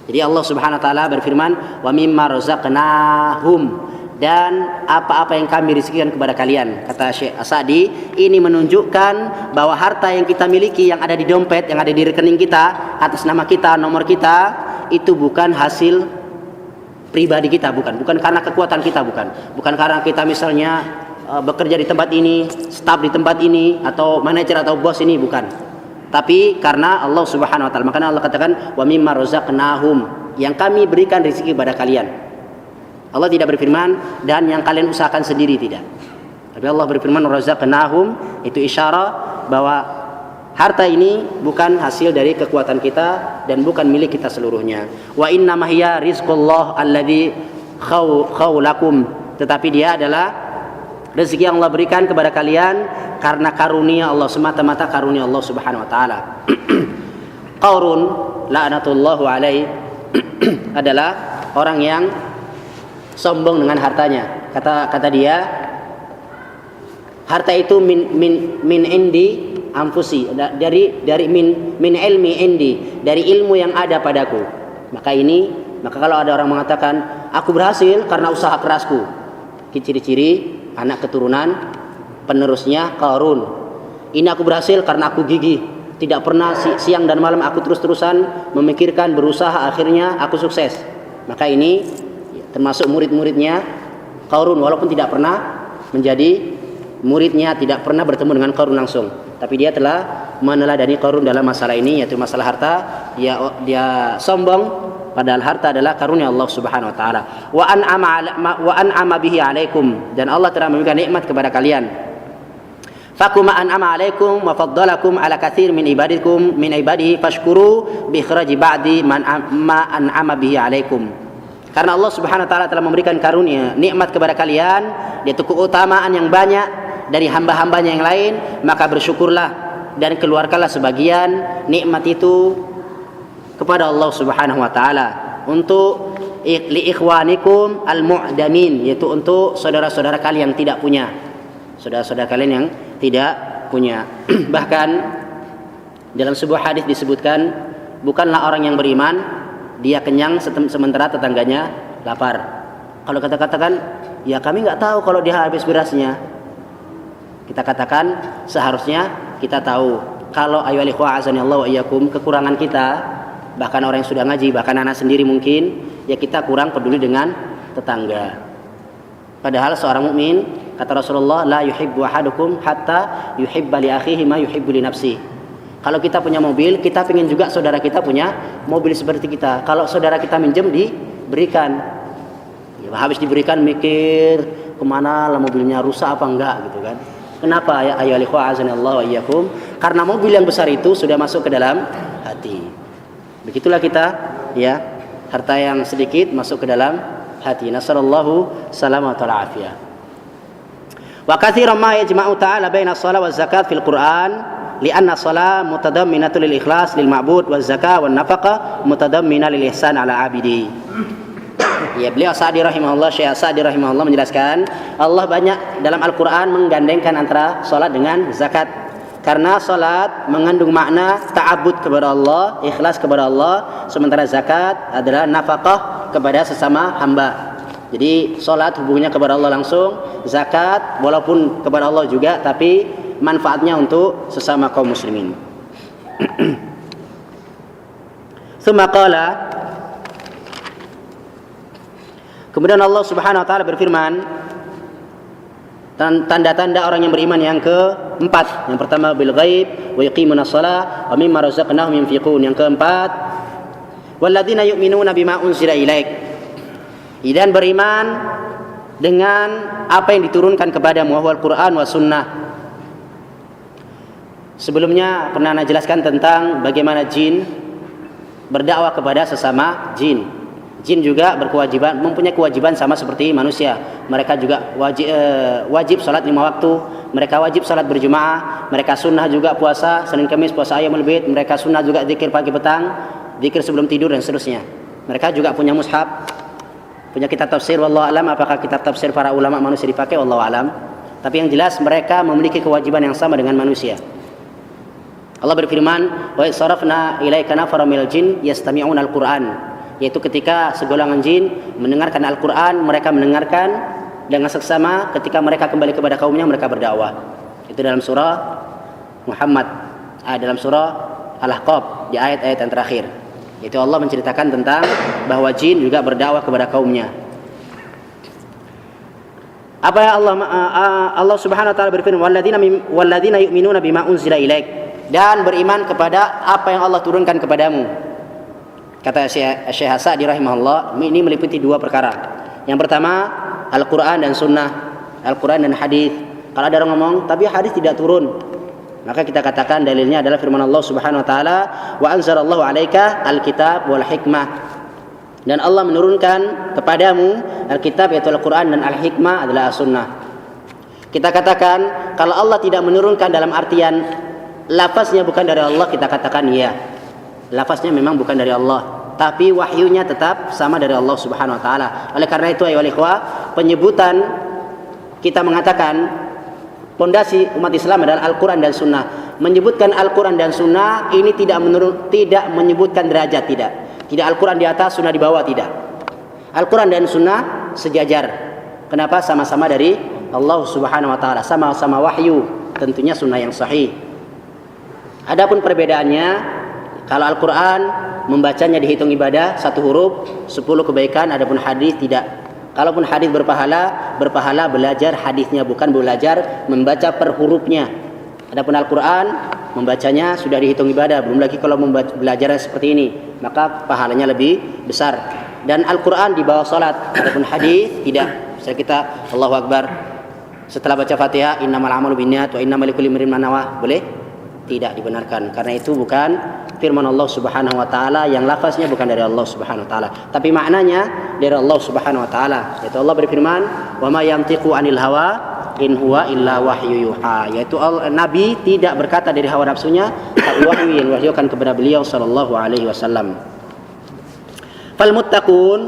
Jadi Allah Subhanahu wa taala berfirman, wa mimma razaqnahum, dan apa-apa yang kami rizkikan kepada kalian. Kata Syekh As-Sa'di, ini menunjukkan bahwa harta yang kita miliki, yang ada di dompet, yang ada di rekening kita, atas nama kita, nomor kita, itu bukan hasil pribadi kita, bukan karena kekuatan kita, bukan karena kita misalnya bekerja di tempat ini, staf di tempat ini, atau manajer atau bos ini, bukan. Tapi karena Allah Subhanahu wa taala. Makanya Allah katakan, wa mimma razaqnahum, yang kami berikan rezeki kepada kalian. Allah tidak berfirman dan yang kalian usahakan sendiri, tidak. Tapi Allah berfirman razaqnahum, itu isyarat bahwa harta ini bukan hasil dari kekuatan kita dan bukan milik kita seluruhnya. Wa inna ma hiya rizqullah alladzi khawlakum, tetapi dia adalah rezeki yang Allah berikan kepada kalian karena karunia Allah, semata-mata karunia Allah Subhanahu wa taala. Qarun la'natullahu alaih adalah orang yang sombong dengan hartanya. Kata dia, harta itu min indi anfusi, dari min ilmi indi, dari ilmu yang ada padaku. Maka kalau ada orang mengatakan aku berhasil karena usaha kerasku, ciri-ciri anak keturunan penerusnya Qarun. Ini aku berhasil karena aku gigih, tidak pernah siang dan malam aku terus-terusan memikirkan, berusaha, akhirnya aku sukses. Maka ini termasuk murid-muridnya Qarun, walaupun tidak pernah menjadi muridnya, tidak pernah bertemu dengan Qarun langsung, tapi dia telah meneladani Qarun dalam masalah ini, yaitu masalah harta. Dia sombong, padahal harta adalah karunia Allah Subhanahu wa taala. Wa an'ama bihi alaikum, dan Allah telah memberikan nikmat kepada kalian. Fakuma an'ama alaikum wa faddalakum ala katsir min ibadihi fashkuru bi ikhraji ba'di ma an'ama bihi alaikum. Karena Allah Subhanahu wa taala telah memberikan karunia, nikmat kepada kalian, yaitu keutamaan yang banyak dari hamba-hambanya yang lain, maka bersyukurlah dan keluarkanlah sebagian nikmat itu kepada Allah Subhanahu wa taala untuk li ikhwanikum al-mu'damin, yaitu untuk saudara-saudara kalian yang tidak punya. Saudara-saudara kalian yang tidak punya. Bahkan dalam sebuah hadis disebutkan, bukanlah orang yang beriman dia kenyang sementara tetangganya lapar. Kalau kita katakan, ya kami nggak tahu kalau dia habis berasnya. Kita katakan seharusnya kita tahu. Kalau ayyuhal ikhwah azanillahu wa iyyakum, kekurangan kita, bahkan orang yang sudah ngaji, bahkan anak sendiri mungkin, ya kita kurang peduli dengan tetangga. Padahal seorang mukmin, kata Rasulullah, la yuhibbu ahadukum hatta yuhibba li akhihi ma yuhibbu li nafsihi. Kalau kita punya mobil, kita ingin juga saudara kita punya mobil seperti kita. Kalau saudara kita minjem, diberikan. Ya, habis diberikan mikir kemana lah mobilnya, rusak apa enggak gitu kan. Kenapa ya ayyuhal ikhwah azanillahu wa iyyakum? Karena mobil yang besar itu sudah masuk ke dalam hati. Begitulah kita, ya, harta yang sedikit masuk ke dalam hati. Nasallallahu salamata wal afiyah. Wa katsiran ma yajma'u ta'ala baina shalah wa zakat fil Qur'an li'anna shalah mutadamminatu lil ikhlas lil ma'bud wa zakah wan nafaqah mutadammina lil ihsan ala 'abidi. Ya, beliau Syekh Sa'di rahimahullah menjelaskan, Allah banyak dalam Al-Qur'an menggandengkan antara salat dengan zakat. Karena salat mengandung makna ta'abbud kepada Allah, ikhlas kepada Allah, sementara zakat adalah nafkah kepada sesama hamba. Jadi salat hubungannya kepada Allah langsung, zakat walaupun kepada Allah juga, tapi manfaatnya untuk sesama kaum muslimin. Tsumma qala, kemudian Allah Subhanahu wa taala berfirman, tanda-tanda orang yang beriman yang keempat. Yang pertama bil ghaib wa yuqimunas shalah wa mimma razaqnahum yunfiqun. Yang keempat walladzina yu'minuna bima unzila ilaik, dan beriman dengan apa yang diturunkan kepadamu, wal Quran wa sunnah. Sebelumnya pernah saya jelaskan tentang bagaimana jin berdakwah kepada sesama jin. Jin juga mempunyai kewajiban sama seperti manusia. Mereka juga wajib salat 5 waktu. Mereka wajib salat berjemaah. Mereka sunnah juga puasa Senin Kamis, puasa Ayyamul Bid. Mereka sunnah juga zikir pagi petang, zikir sebelum tidur dan seterusnya. Mereka juga punya mushaf, punya kitab tafsir. Wallahu alam apakah kitab tafsir para ulama manusia dipakai, wallahu alam. Tapi yang jelas mereka memiliki kewajiban yang sama dengan manusia. Allah berfirman, wa sarafna ilaika nafaran minal jin yastami'una al-Qur'an, yaitu ketika segolongan jin mendengarkan Al-Quran, mereka mendengarkan dengan seksama. Ketika mereka kembali kepada kaumnya, mereka berdakwah. Itu dalam surah Muhammad, dalam surah Al-Ahqaf, di ayat-ayat yang terakhir. Itu Allah menceritakan tentang bahwa jin juga berdakwah kepada kaumnya. Apa ya Allah Subhanahu wa taala berfirman, walladzina yu'minuna bima unzila ilaik, dan beriman kepada apa yang Allah turunkan kepadamu. Kata Syekh Sa'di rahimahullah, ini meliputi 2 perkara. Yang pertama Al-Quran dan Sunnah, Al-Quran dan hadis. Kalau ada orang ngomong tapi hadis tidak turun, maka kita katakan dalilnya adalah firman Allah Subhanahu wa taala, wa anzalallahu 'alaika al-kitab wal hikmah, dan Allah menurunkan kepadamu Alkitab yaitu Al-Quran, dan Al-Hikmah adalah As-Sunnah. Kita katakan kalau Allah tidak menurunkan dalam artian lafaznya bukan dari Allah, kita katakan iya. lafaznya memang bukan dari Allah, tapi wahyunya tetap sama dari Allah Subhanahu wa taala. Oleh karena itu ayolah ikhwah, penyebutan kita mengatakan pondasi umat Islam adalah Al-Qur'an dan Sunnah. Menyebutkan Al-Qur'an dan Sunnah ini tidak menyebutkan derajat, tidak. Tidak Al-Qur'an di atas, Sunnah di bawah, tidak. Al-Qur'an dan Sunnah sejajar. Kenapa? Sama-sama dari Allah Subhanahu wa taala, sama-sama wahyu, tentunya sunnah yang sahih. Adapun perbedaannya, kalau Al-Qur'an membacanya dihitung ibadah 1 huruf 10 kebaikan, adapun hadis tidak. Kalaupun hadis berpahala belajar hadisnya, bukan belajar membaca per hurufnya. Adapun Al-Qur'an membacanya sudah dihitung ibadah, belum lagi kalau belajar seperti ini, maka pahalanya lebih besar. Dan Al-Qur'an di bawah salat, adapun hadis tidak. Misalnya kita Allahu Akbar setelah baca Fatihah, innamal a'malu binniyat wa innamal likulli imrin ma nawa, boleh? Tidak dibenarkan, karena itu bukan firman Allah Subhanahu wa taala, yang lafaznya bukan dari Allah Subhanahu wa taala, tapi maknanya dari Allah Subhanahu wa taala. Yaitu Allah berfirman, "Wa ma yantiqu 'anil hawa in huwa illa wahyu yuha." Yaitu Nabi tidak berkata dari hawa nafsunya, tapi wahyu yang diwahyukan kepada beliau sallallahu alaihi wasallam. Fal muttaqun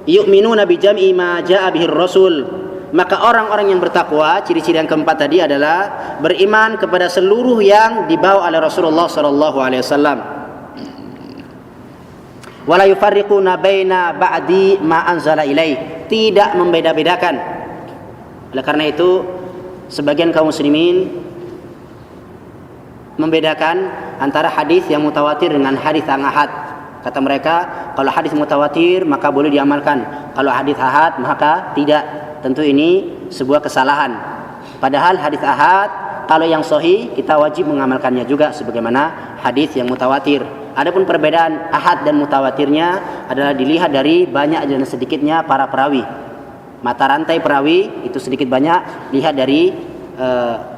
yu'minuna bi jam'i ma jaa'a bihi ar-rasul. Maka orang-orang yang bertakwa, ciri-ciri yang keempat tadi adalah beriman kepada seluruh yang dibawa oleh Rasulullah sallallahu alaihi wasallam. Wala yufarriquna baina ba'di ma anzala ilaih, tidak membeda-bedakan. Oleh karena itu, sebagian kaum muslimin membedakan antara hadis yang mutawatir dengan hadis yang ahad. Kata mereka, kalau hadis mutawatir maka boleh diamalkan, kalau hadis ahad maka tidak. Tentu ini sebuah kesalahan. Padahal hadis ahad kalau yang sahih kita wajib mengamalkannya juga sebagaimana hadis yang mutawatir. Adapun perbedaan ahad dan mutawatirnya adalah dilihat dari banyak dan sedikitnya para perawi. Mata rantai perawi itu sedikit banyak lihat dari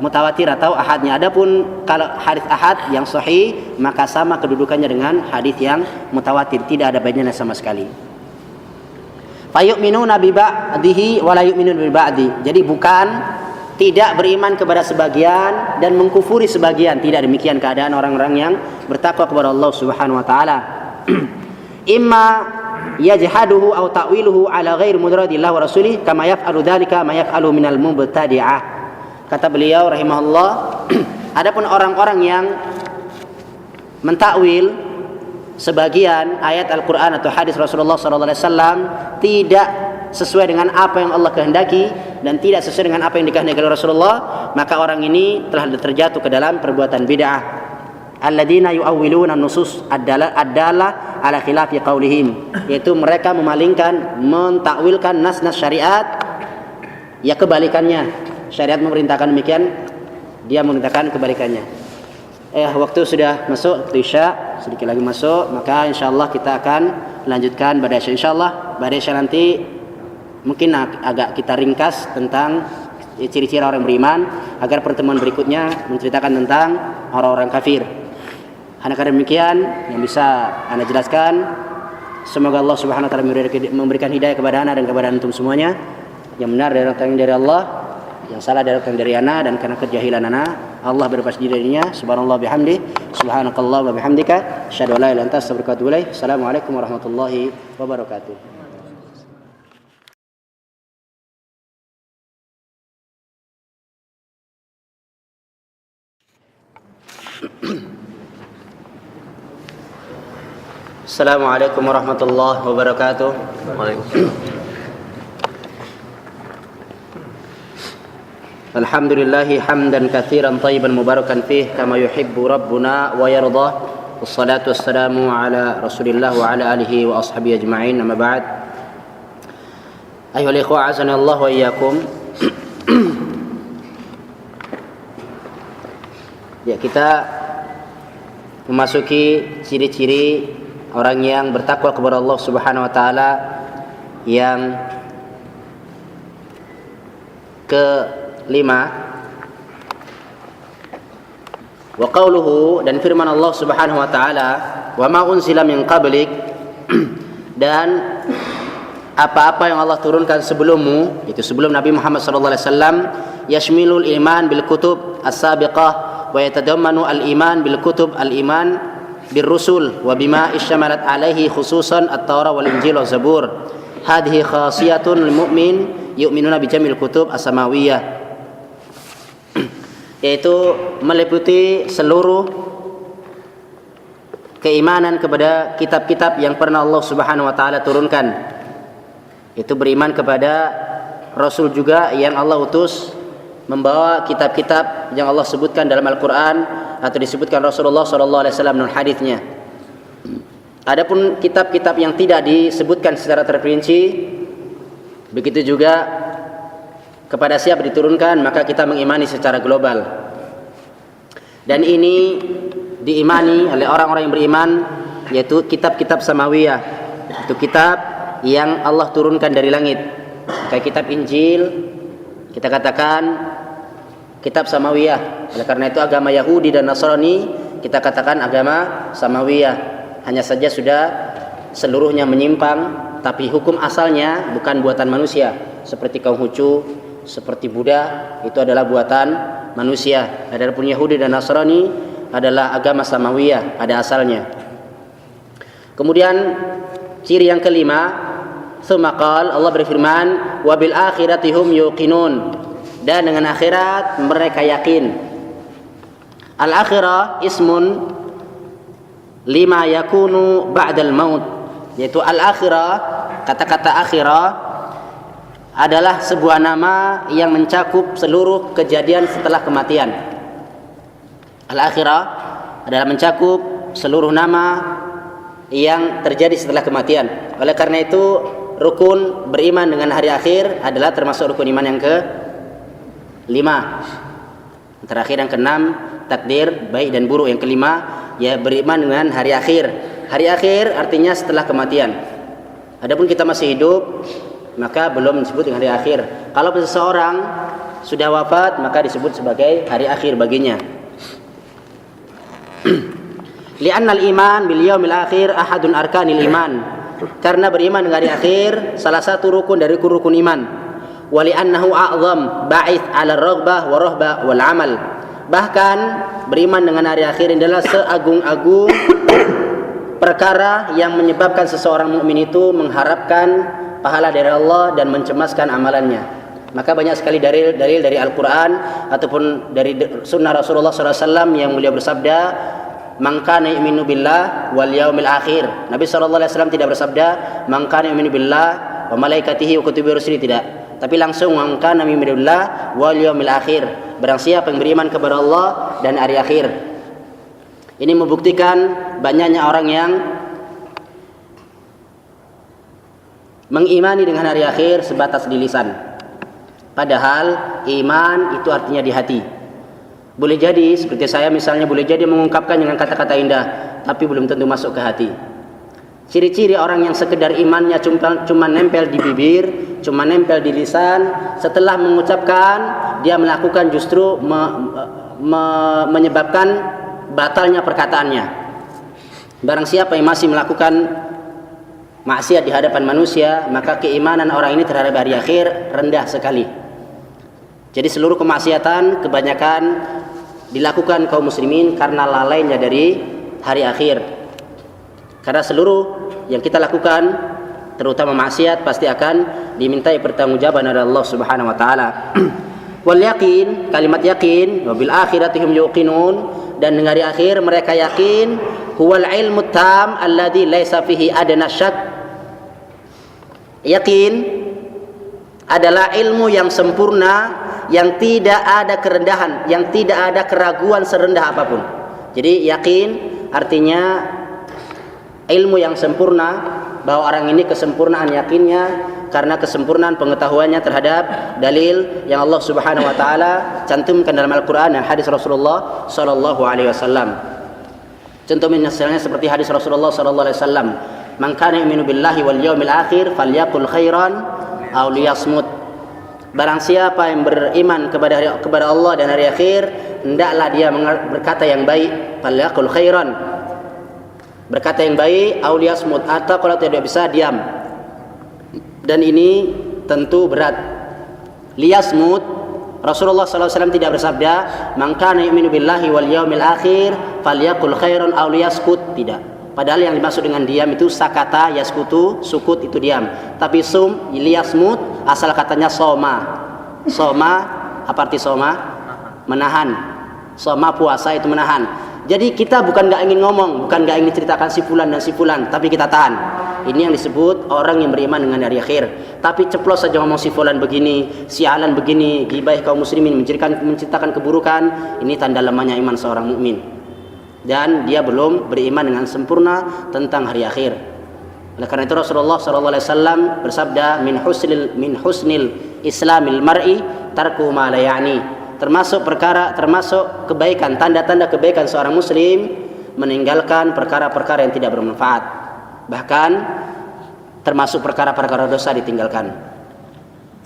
mutawatir atau ahadnya. Adapun kalau hadis ahad yang sahih maka sama kedudukannya dengan hadis yang mutawatir, tidak ada bedanya sama sekali. Fayu'minuna bi ba'dihi wa la yu'minuna bi ba'di. Jadi bukan tidak beriman kepada sebagian dan mengkufuri sebagian, tidak demikian keadaan orang-orang yang bertakwa kepada Allah Subhanahu wa taala. Imma yajhaduhu aw ta'wiluhu ala ghairi mudradillah wa rasulih kama yaf'alu dzalika ma yaf'alu minal mubtadi'ah. Kata beliau rahimahullah, adapun orang-orang yang mentakwil sebagian ayat Al-Quran atau hadis Rasulullah SAW tidak sesuai dengan apa yang Allah kehendaki dan tidak sesuai dengan apa yang dikehendaki oleh Rasulullah, maka orang ini telah terjatuh ke dalam perbuatan bid'ah. Alladzina yu'awwiluna nusus ad-dalah ala khilafi qaulihim, yaitu mereka memalingkan, mentakwilkan nas-nas syariat ya kebalikannya. Syariat memerintahkan demikian, dia memerintahkan kebalikannya. Waktu sudah masuk Isya, sedikit lagi masuk, maka insyaallah kita akan lanjutkan pada Isya. Insyaallah pada Isya nanti mungkin agak kita ringkas tentang ciri-ciri orang beriman, agar pertemuan berikutnya menceritakan tentang orang-orang kafir. Hanya karena demikian yang bisa Anda jelaskan. Semoga Allah Subhanahu wa taala memberikan hidayah kepada Anda dan kepada antum semuanya. Yang benar dari Allah, yang salah dari ana, dan karena kejahilan ana Allah berlepas diri darinya. Subhanallah bihamdi, subhanakallah wa bihamdika, asyhadu an la ilaha illa anta astaghfiruka wa atubu ilaik. Assalamualaikum warahmatullahi wabarakatuh. Assalamualaikum warahmatullahi wabarakatuh. Waalaikumsalam. Alhamdulillahi hamdan katsiran thayyiban mubarakan fih kama yuhibbu rabbuna wa yarda. Wassalatu wassalamu ala Rasulillah wa ala alihi wa ashabihi ajma'in. Amma ba'd. Ayyuhal ikhwah, azani Allah wa iyyakum. Ya, kita memasuki ciri-ciri orang yang bertakwa kepada Allah Subhanahu wa taala yang kelima. Wa qauluhu, dan firman Allah Subhanahu wa taala, wa ma unzila min qablik, dan apa-apa yang Allah turunkan sebelummu, itu sebelum Nabi Muhammad sallallahu alaihi wasallam, yashmilul iman bil kutub as-sabiqah wa yatadammanu al iman bil kutub al iman بالرسل وبما اشتملت عليه خصوصا التوراة والإنجيل والزبور. هذه خاصية المؤمن يؤمنون بجميع الكتب السماوية, yaitu meliputi seluruh keimanan kepada kitab-kitab yang pernah Allah Subhanahu wa taala turunkan. Itu beriman kepada rasul juga yang Allah utus membawa kitab-kitab yang Allah sebutkan dalam Al-Qur'an atau disebutkan Rasulullah sallallahu alaihi wasallam dalam hadisnya. Adapun kitab-kitab yang tidak disebutkan secara terperinci, begitu juga kepada siapa diturunkan, maka kita mengimani secara global. Dan ini diimani oleh orang-orang yang beriman, yaitu kitab-kitab samawiyah. Itu kitab yang Allah turunkan dari langit. Kayak kitab Injil kita katakan kitab samawiyah. Oleh karena itu agama Yahudi dan Nasrani kita katakan agama samawiyah. Hanya saja sudah seluruhnya menyimpang, tapi hukum asalnya bukan buatan manusia. Seperti Konghucu, seperti Buddha, itu adalah buatan manusia. Adapun Yahudi dan Nasrani adalah agama samawiyah, ada asalnya. Kemudian ciri yang kelima, tsumma qala, Allah berfirman, wa bil akhirati hum yuqinun, dan dengan akhirat mereka yakin. Al akhirah ismun lima yakunu ba'dal maut, yaitu al akhirah, kata-kata akhirah adalah sebuah nama yang mencakup seluruh kejadian setelah kematian. Al-akhirah adalah mencakup seluruh nama yang terjadi setelah kematian. Oleh karena itu, rukun beriman dengan hari akhir adalah termasuk rukun iman yang ke-5. Terakhir yang ke-6, takdir baik dan buruk. Yang ke-5, ya beriman dengan hari akhir. Hari akhir artinya setelah kematian. Adapun kita masih hidup, maka belum disebut dengan hari akhir. Kalau seseorang sudah wafat, maka disebut sebagai hari akhir baginya. Li'anna al-iman bil yaumil akhir ahadun arkanil iman, karena beriman dengan hari akhir salah satu rukun dari rukun iman. Wa li'annahu a'zam ba'ith 'ala ar-raghbah wa rahbah wal 'amal. Bahkan beriman dengan hari akhir adalah seagung-agung perkara yang menyebabkan seseorang mukmin itu mengharapkan pahala dari Allah dan mencemaskan amalannya. Maka banyak sekali dalil dari Al-Quran ataupun dari sunnah Rasulullah SAW yang beliau bersabda, man kana yu'minu billah wal yaumil akhir. Nabi SAW tidak bersabda man kana yu'minu billah wa malaikatihi wa kutubihi rusuli, tidak, tapi langsung man kana yu'minu billah wal yaumil akhir. Barang siapa yang beriman kepada Allah dan hari akhir. Ini membuktikan banyaknya orang yang mengimani dengan hari akhir sebatas di lisan. Padahal iman itu artinya di hati. Boleh jadi seperti saya misalnya, boleh jadi mengungkapkan dengan kata-kata indah, tapi belum tentu masuk ke hati. Ciri-ciri orang yang sekedar imannya cuma nempel di bibir, cuma nempel di lisan, setelah mengucapkan dia melakukan justru menyebabkan batalnya perkataannya. Barang siapa yang masih melakukan maksiat di hadapan manusia, maka keimanan orang ini terhadap hari akhir rendah sekali. Jadi seluruh kemaksiatan kebanyakan dilakukan kaum muslimin karena lalainya dari hari akhir. Karena seluruh yang kita lakukan, terutama maksiat, pasti akan dimintai pertanggungjawaban dari Allah Subhanahu wa taala. Wal yaqin, kalimat yakin, wa bil akhirati hum yuqinun, dan dengan hari akhir mereka yakin, huwal ilmu tam alladzi laisa fihi adna syak. Yakin adalah ilmu yang sempurna, yang tidak ada kerendahan, yang tidak ada keraguan serendah apapun. Jadi yakin artinya ilmu yang sempurna, bahwa orang ini kesempurnaan yakinnya karena kesempurnaan pengetahuannya terhadap dalil yang Allah Subhanahu wa taala cantumkan dalam Al-Qur'an dan hadis Rasulullah sallallahu alaihi wasallam. Contoh misalnya seperti hadis Rasulullah sallallahu alaihi wasallam, man kana yu'minu billahi wal yawmil akhir falyaqul khairan aw liyasmut. Barang siapa yang beriman kepada Allah dan hari akhir, hendaklah dia berkata yang baik, falyaqul khairan, berkata yang baik, aw liyasmut, atau kalau tidak bisa diam. Dan ini tentu berat. Liyasmut Rasulullah SAW tidak bersabda, "Man kana yu'minu billahi wal yaumil akhir falyaqul khairan aw liyaskut." Tidak. Padahal yang dimaksud dengan diam itu sakata yaskutu, sukut itu diam. Tapi sum liyasmut asal katanya soma. Soma apa arti soma? Menahan. Soma puasa itu menahan. Jadi kita bukan enggak ingin ngomong, bukan enggak ingin ceritakan si fulan dan si fulan, tapi kita tahan. Ini yang disebut orang yang beriman dengan hari akhir. Tapi ceplos saja ngomong si fulan begini, si alan begini, gibah kaum muslimin, menciptakan keburukan, ini tanda lemahnya iman seorang mukmin. Dan dia belum beriman dengan sempurna tentang hari akhir. Oleh karena itu Rasulullah SAW bersabda, min husnil islamil mar'i tarku ma la ya'ni. Termasuk kebaikan, tanda-tanda kebaikan seorang muslim meninggalkan perkara-perkara yang tidak bermanfaat. Bahkan termasuk perkara-perkara dosa ditinggalkan.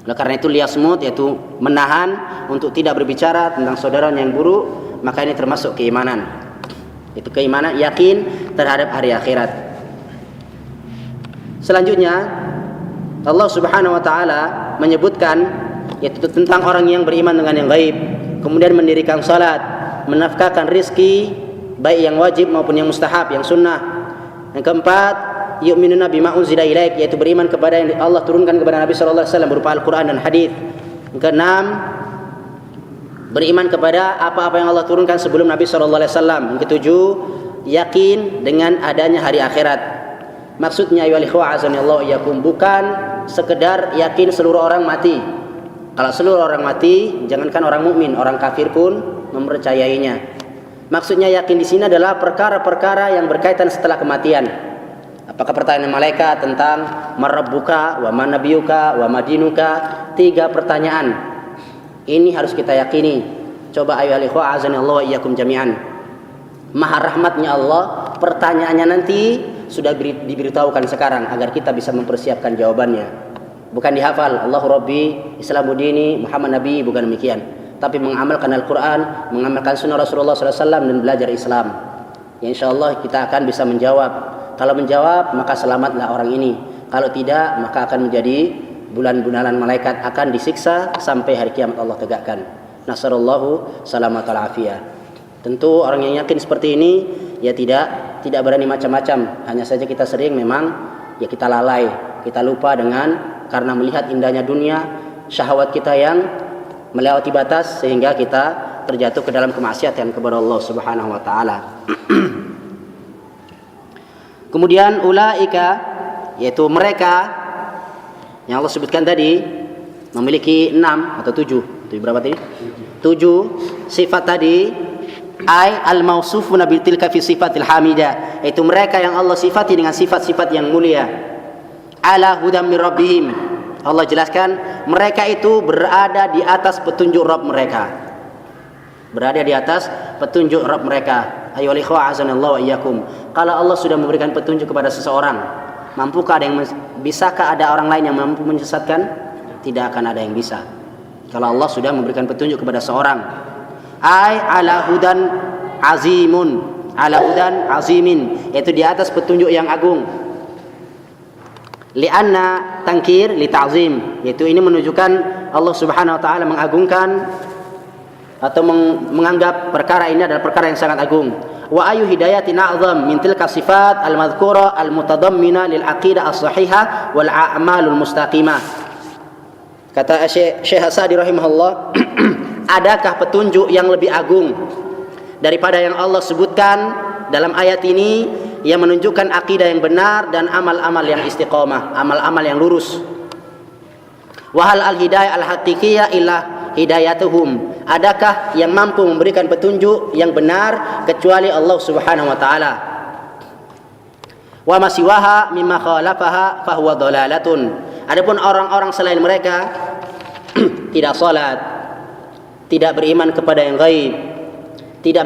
Oleh karena itu liyasmut, yaitu menahan untuk tidak berbicara tentang saudaranya yang buruk, maka ini termasuk keimanan. Itu keimanan yakin terhadap hari akhirat. Selanjutnya Allah Subhanahu wa taala menyebutkan yaitu tentang orang yang beriman dengan yang gaib, kemudian mendirikan salat, menafkahkan rizki baik yang wajib maupun yang mustahab, yang sunnah. Yang keempat, yu'minuna bima unzila ilaik, yaitu beriman kepada yang Allah turunkan kepada Nabi sallallahu alaihi wasallam berupa Al-Qur'an dan hadis. Yang keenam, beriman kepada apa-apa yang Allah turunkan sebelum Nabi sallallahu alaihi wasallam. Yang ketujuh, yakin dengan adanya hari akhirat. Maksudnya ya ikhwah azanillahu iyyakum, bukan sekedar yakin seluruh orang mati. Kalau seluruh orang mati, jangankan orang mukmin, orang kafir pun mempercayainya. Maksudnya yakin di sini adalah perkara-perkara yang berkaitan setelah kematian. Apakah pertanyaan malaikat tentang marabbuka wa manabiyuka wa madinuka? 3 pertanyaan. Ini harus kita yakini. Coba ayo ikhwah azanillahu iyyakum jami'an. Maha rahmatnya Allah, pertanyaannya nanti sudah diberitahukan sekarang agar kita bisa mempersiapkan jawabannya. Bukan dihafal, Allahu Rabbi, Islamu dini, Muhammad Nabi, bukan demikian. Tapi mengamalkan Al-Quran, mengamalkan sunnah Rasulullah SAW dan belajar Islam. Ya, insyaAllah kita akan bisa menjawab. Kalau menjawab, maka selamatlah orang ini. Kalau tidak, maka akan menjadi bulan-bulanan malaikat, akan disiksa sampai hari kiamat Allah tegakkan. Nasarullahu salamat al-afiyah. Tentu orang yang yakin seperti ini, ya tidak berani macam-macam. Hanya saja kita sering memang, ya kita lalai, kita lupa dengan karena melihat indahnya dunia, syahwat kita yang melewati batas sehingga kita terjatuh ke dalam kemaksiatan kepada Allah Subhanahu wa taala. Kemudian ulaika, yaitu mereka yang Allah sebutkan tadi, memiliki 6 atau 7. Itu berapa tadi? 7 sifat tadi. Ai al-mausufuna bil tilka fi sifatil hamidah, yaitu mereka yang Allah sifati dengan sifat-sifat yang mulia. Ala hudam mir rabbihim. Allah jelaskan mereka itu berada di atas petunjuk Rabb mereka. Berada di atas petunjuk Rabb mereka. Ayyuhal ikhwah azanallahu wa iyyakum. Kalau Allah sudah memberikan petunjuk kepada seseorang, mampukah ada yang bisakah ada orang lain yang mampu menyesatkan? Tidak akan ada yang bisa. Kalau Allah sudah memberikan petunjuk kepada seorang, ai ala hudan azimun, ala hudan azimin, yaitu di atas petunjuk yang agung. Lianna tangkir li ta'zim, yaitu ini menunjukkan Allah Subhanahu wa taala mengagungkan atau menganggap perkara ini adalah perkara yang sangat agung. Wa ayu hidayatin a'zam min tilka sifat al-madhkura al-mutadammina lil aqidah as-sahihah wal a'malul mustaqimah. Kata Syekh Sa'di rahimahullah, adakah petunjuk yang lebih agung daripada yang Allah sebutkan dalam ayat ini, yang menunjukkan akidah yang benar dan amal-amal yang istiqamah, amal-amal yang lurus. Wahal al-hidayah al-haqiqiyah illa hidayatuhum, adakah yang mampu memberikan petunjuk yang benar kecuali Allah Subhanahu wa taala? Wa masiwaha mimma khalafaha fahuwa dhalalatun. Adapun orang-orang selain mereka tidak salat, tidak beriman kepada yang gaib, tidak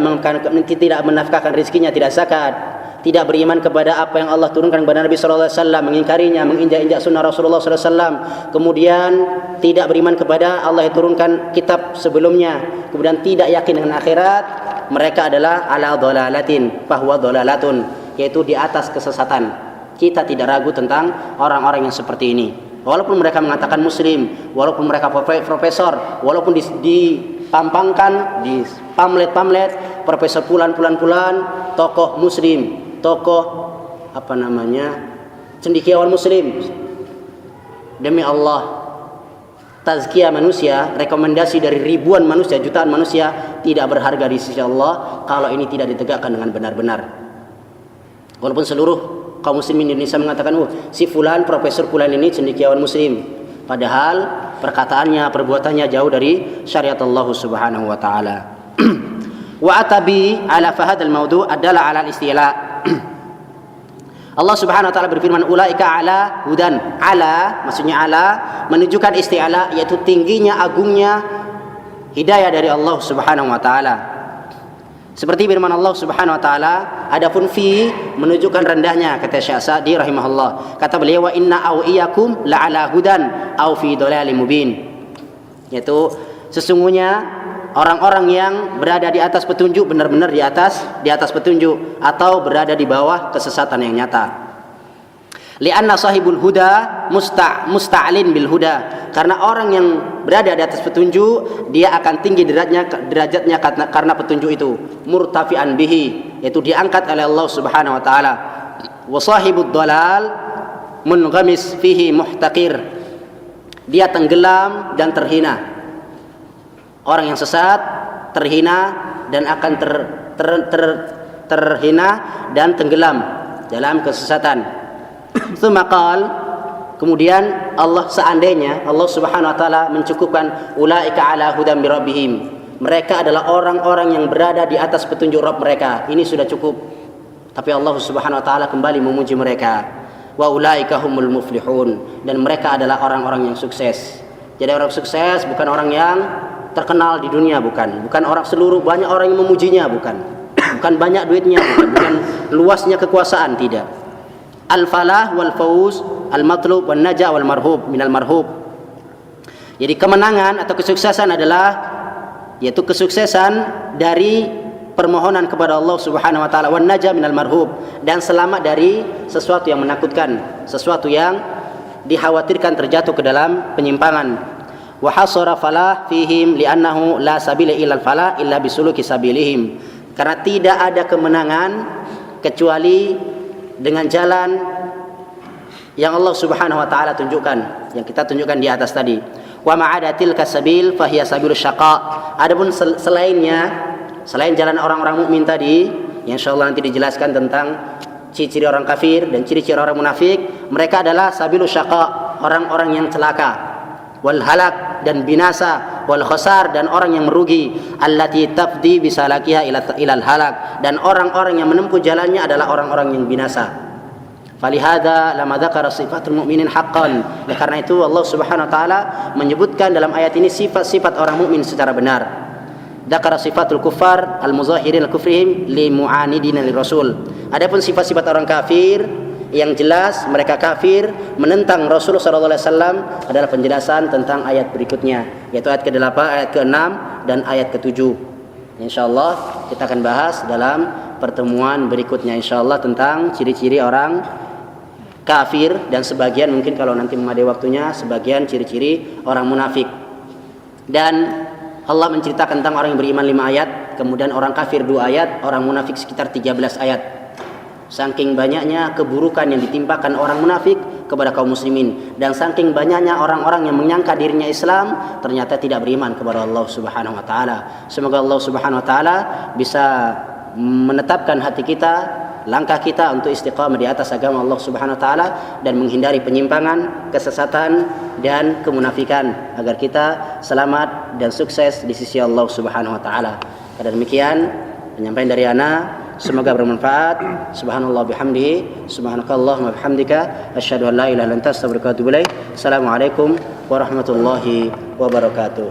menafkahkan rezekinya, tidak zakat, tidak beriman kepada apa yang Allah turunkan kepada Nabi sallallahu alaihi wasallam, mengingkarinya, menginjak-injak sunnah Rasulullah sallallahu alaihi wasallam, kemudian tidak beriman kepada Allah yang turunkan kitab sebelumnya, kemudian tidak yakin dengan akhirat, mereka adalah ala dhalalatin fahuwa dhalalatun, yaitu di atas kesesatan. Kita tidak ragu tentang orang-orang yang seperti ini. walaupun mereka mengatakan muslim, walaupun mereka profesor, walaupun dipampangkan di pamlet-pamlet profesor pulan, tokoh muslim, tokoh cendekiawan muslim. Demi Allah, tazkiyah manusia, rekomendasi dari ribuan manusia, jutaan manusia tidak berharga di sisi Allah kalau ini tidak ditegakkan dengan benar-benar. Walaupun seluruh kaum muslimin di Indonesia mengatakan, si fulan, profesor fulan ini cendekiawan muslim, padahal perkataannya, perbuatannya jauh dari syariat Allah Subhanahu wa taala. Wa atabi ala fahad al-mawdu' adalah ala al-istila. Allah Subhanahu wa taala berfirman, ulaika ala hudan. Ala maksudnya ala menunjukkan isti'ala, yaitu tingginya, agungnya hidayah dari Allah Subhanahu wa taala. Seperti firman Allah Subhanahu wa taala, adapun fi menunjukkan rendahnya, kata Syekh Sa'di rahimahullah. Kata beliau, wa inna au iyyakum la ala hudan au fi dhalalim mubin. Yaitu sesungguhnya orang-orang yang berada di atas petunjuk, benar-benar di atas petunjuk, atau berada di bawah kesesatan yang nyata. Li'anna sahibul huda musta'lin bil huda, karena orang yang berada di atas petunjuk dia akan tinggi derajatnya karena petunjuk itu. Murtafi'an bihi, yaitu diangkat oleh Allah Subhanahu wa taala. Wa sahibud dalal munghamis fihi muhtaqir, dia tenggelam dan terhina. Orang yang sesat terhina dan akan terhina dan tenggelam dalam kesesatan. Kemudian Allah, seandainya Allah Subhanahu wa taala mencukupkan ulaika ala hudan mir rabbihim, mereka adalah orang-orang yang berada di atas petunjuk Rabb mereka, ini sudah cukup. Tapi Allah Subhanahu wa taala kembali memuji mereka, wa ulaika humul muflihun, dan mereka adalah orang-orang yang sukses. Jadi orang sukses bukan orang yang terkenal di dunia, bukan orang seluruh banyak orang yang memujinya, bukan banyak duitnya, bukan luasnya kekuasaan, tidak. Al-falah wal fauz al-matlub wan najah wal marhub minal marhub. Jadi kemenangan atau kesuksesan adalah yaitu kesuksesan dari permohonan kepada Allah Subhanahu wa taala, wan najah minal marhub, dan selamat dari sesuatu yang menakutkan, sesuatu yang dikhawatirkan terjatuh ke dalam penyimpangan. Wa hasara falah fihim li'annahu la sabila ilal falah illa bisuluki sabilihim, karena tidak ada kemenangan kecuali dengan jalan yang Allah Subhanahu wa taala tunjukkan, yang kita tunjukkan di atas tadi. Wa ma'adatil kasabil fahiya sabilus syaqa. Adapun selain jalan orang-orang mukmin tadi, yang insyaallah nanti dijelaskan tentang ciri-ciri orang kafir dan ciri-ciri orang munafik, mereka adalah sabilus syaqa, orang-orang yang celaka, wal halak, dan binasa, wal khasar, dan orang yang merugi, allati tafdi bisalakiha ilal halak, dan orang-orang yang menempuh jalannya adalah orang-orang yang binasa. Falihada lama dzakara sifatul mu'minin haqqan, karena itu Allah Subhanahu wa taala menyebutkan dalam ayat ini sifat-sifat orang mukmin secara benar. Dzakara sifatul kuffar al-muzahirin al-kufrihim li mu'anidina lirrasul. Adapun sifat-sifat orang kafir yang jelas mereka kafir menentang Rasulullah SAW adalah penjelasan tentang ayat berikutnya, yaitu ayat ke-8, ayat ke-6 dan ayat ke-7. Insyaallah kita akan bahas dalam pertemuan berikutnya insyaallah tentang ciri-ciri orang kafir, dan sebagian mungkin kalau nanti memadai waktunya sebagian ciri-ciri orang munafik. Dan Allah menceritakan tentang orang yang beriman 5 ayat, kemudian orang kafir 2 ayat, orang munafik sekitar 13 ayat. Saking banyaknya keburukan yang ditimpakan orang munafik kepada kaum muslimin, dan saking banyaknya orang-orang yang menyangka dirinya Islam ternyata tidak beriman kepada Allah Subhanahu wa taala. Semoga Allah Subhanahu wa taala bisa menetapkan hati kita, langkah kita untuk istiqamah di atas agama Allah Subhanahu wa taala dan menghindari penyimpangan, kesesatan dan kemunafikan, agar kita selamat dan sukses di sisi Allah Subhanahu wa taala. Dan demikian penyampaian dari ana, semoga bermanfaat. Subhanallah bihamdihi, subhanakallahumma bihamdika, asyhadu an la ilaha illa anta, astaghfiruka wa atubu ilaik. Assalamualaikum warahmatullahi wabarakatuh.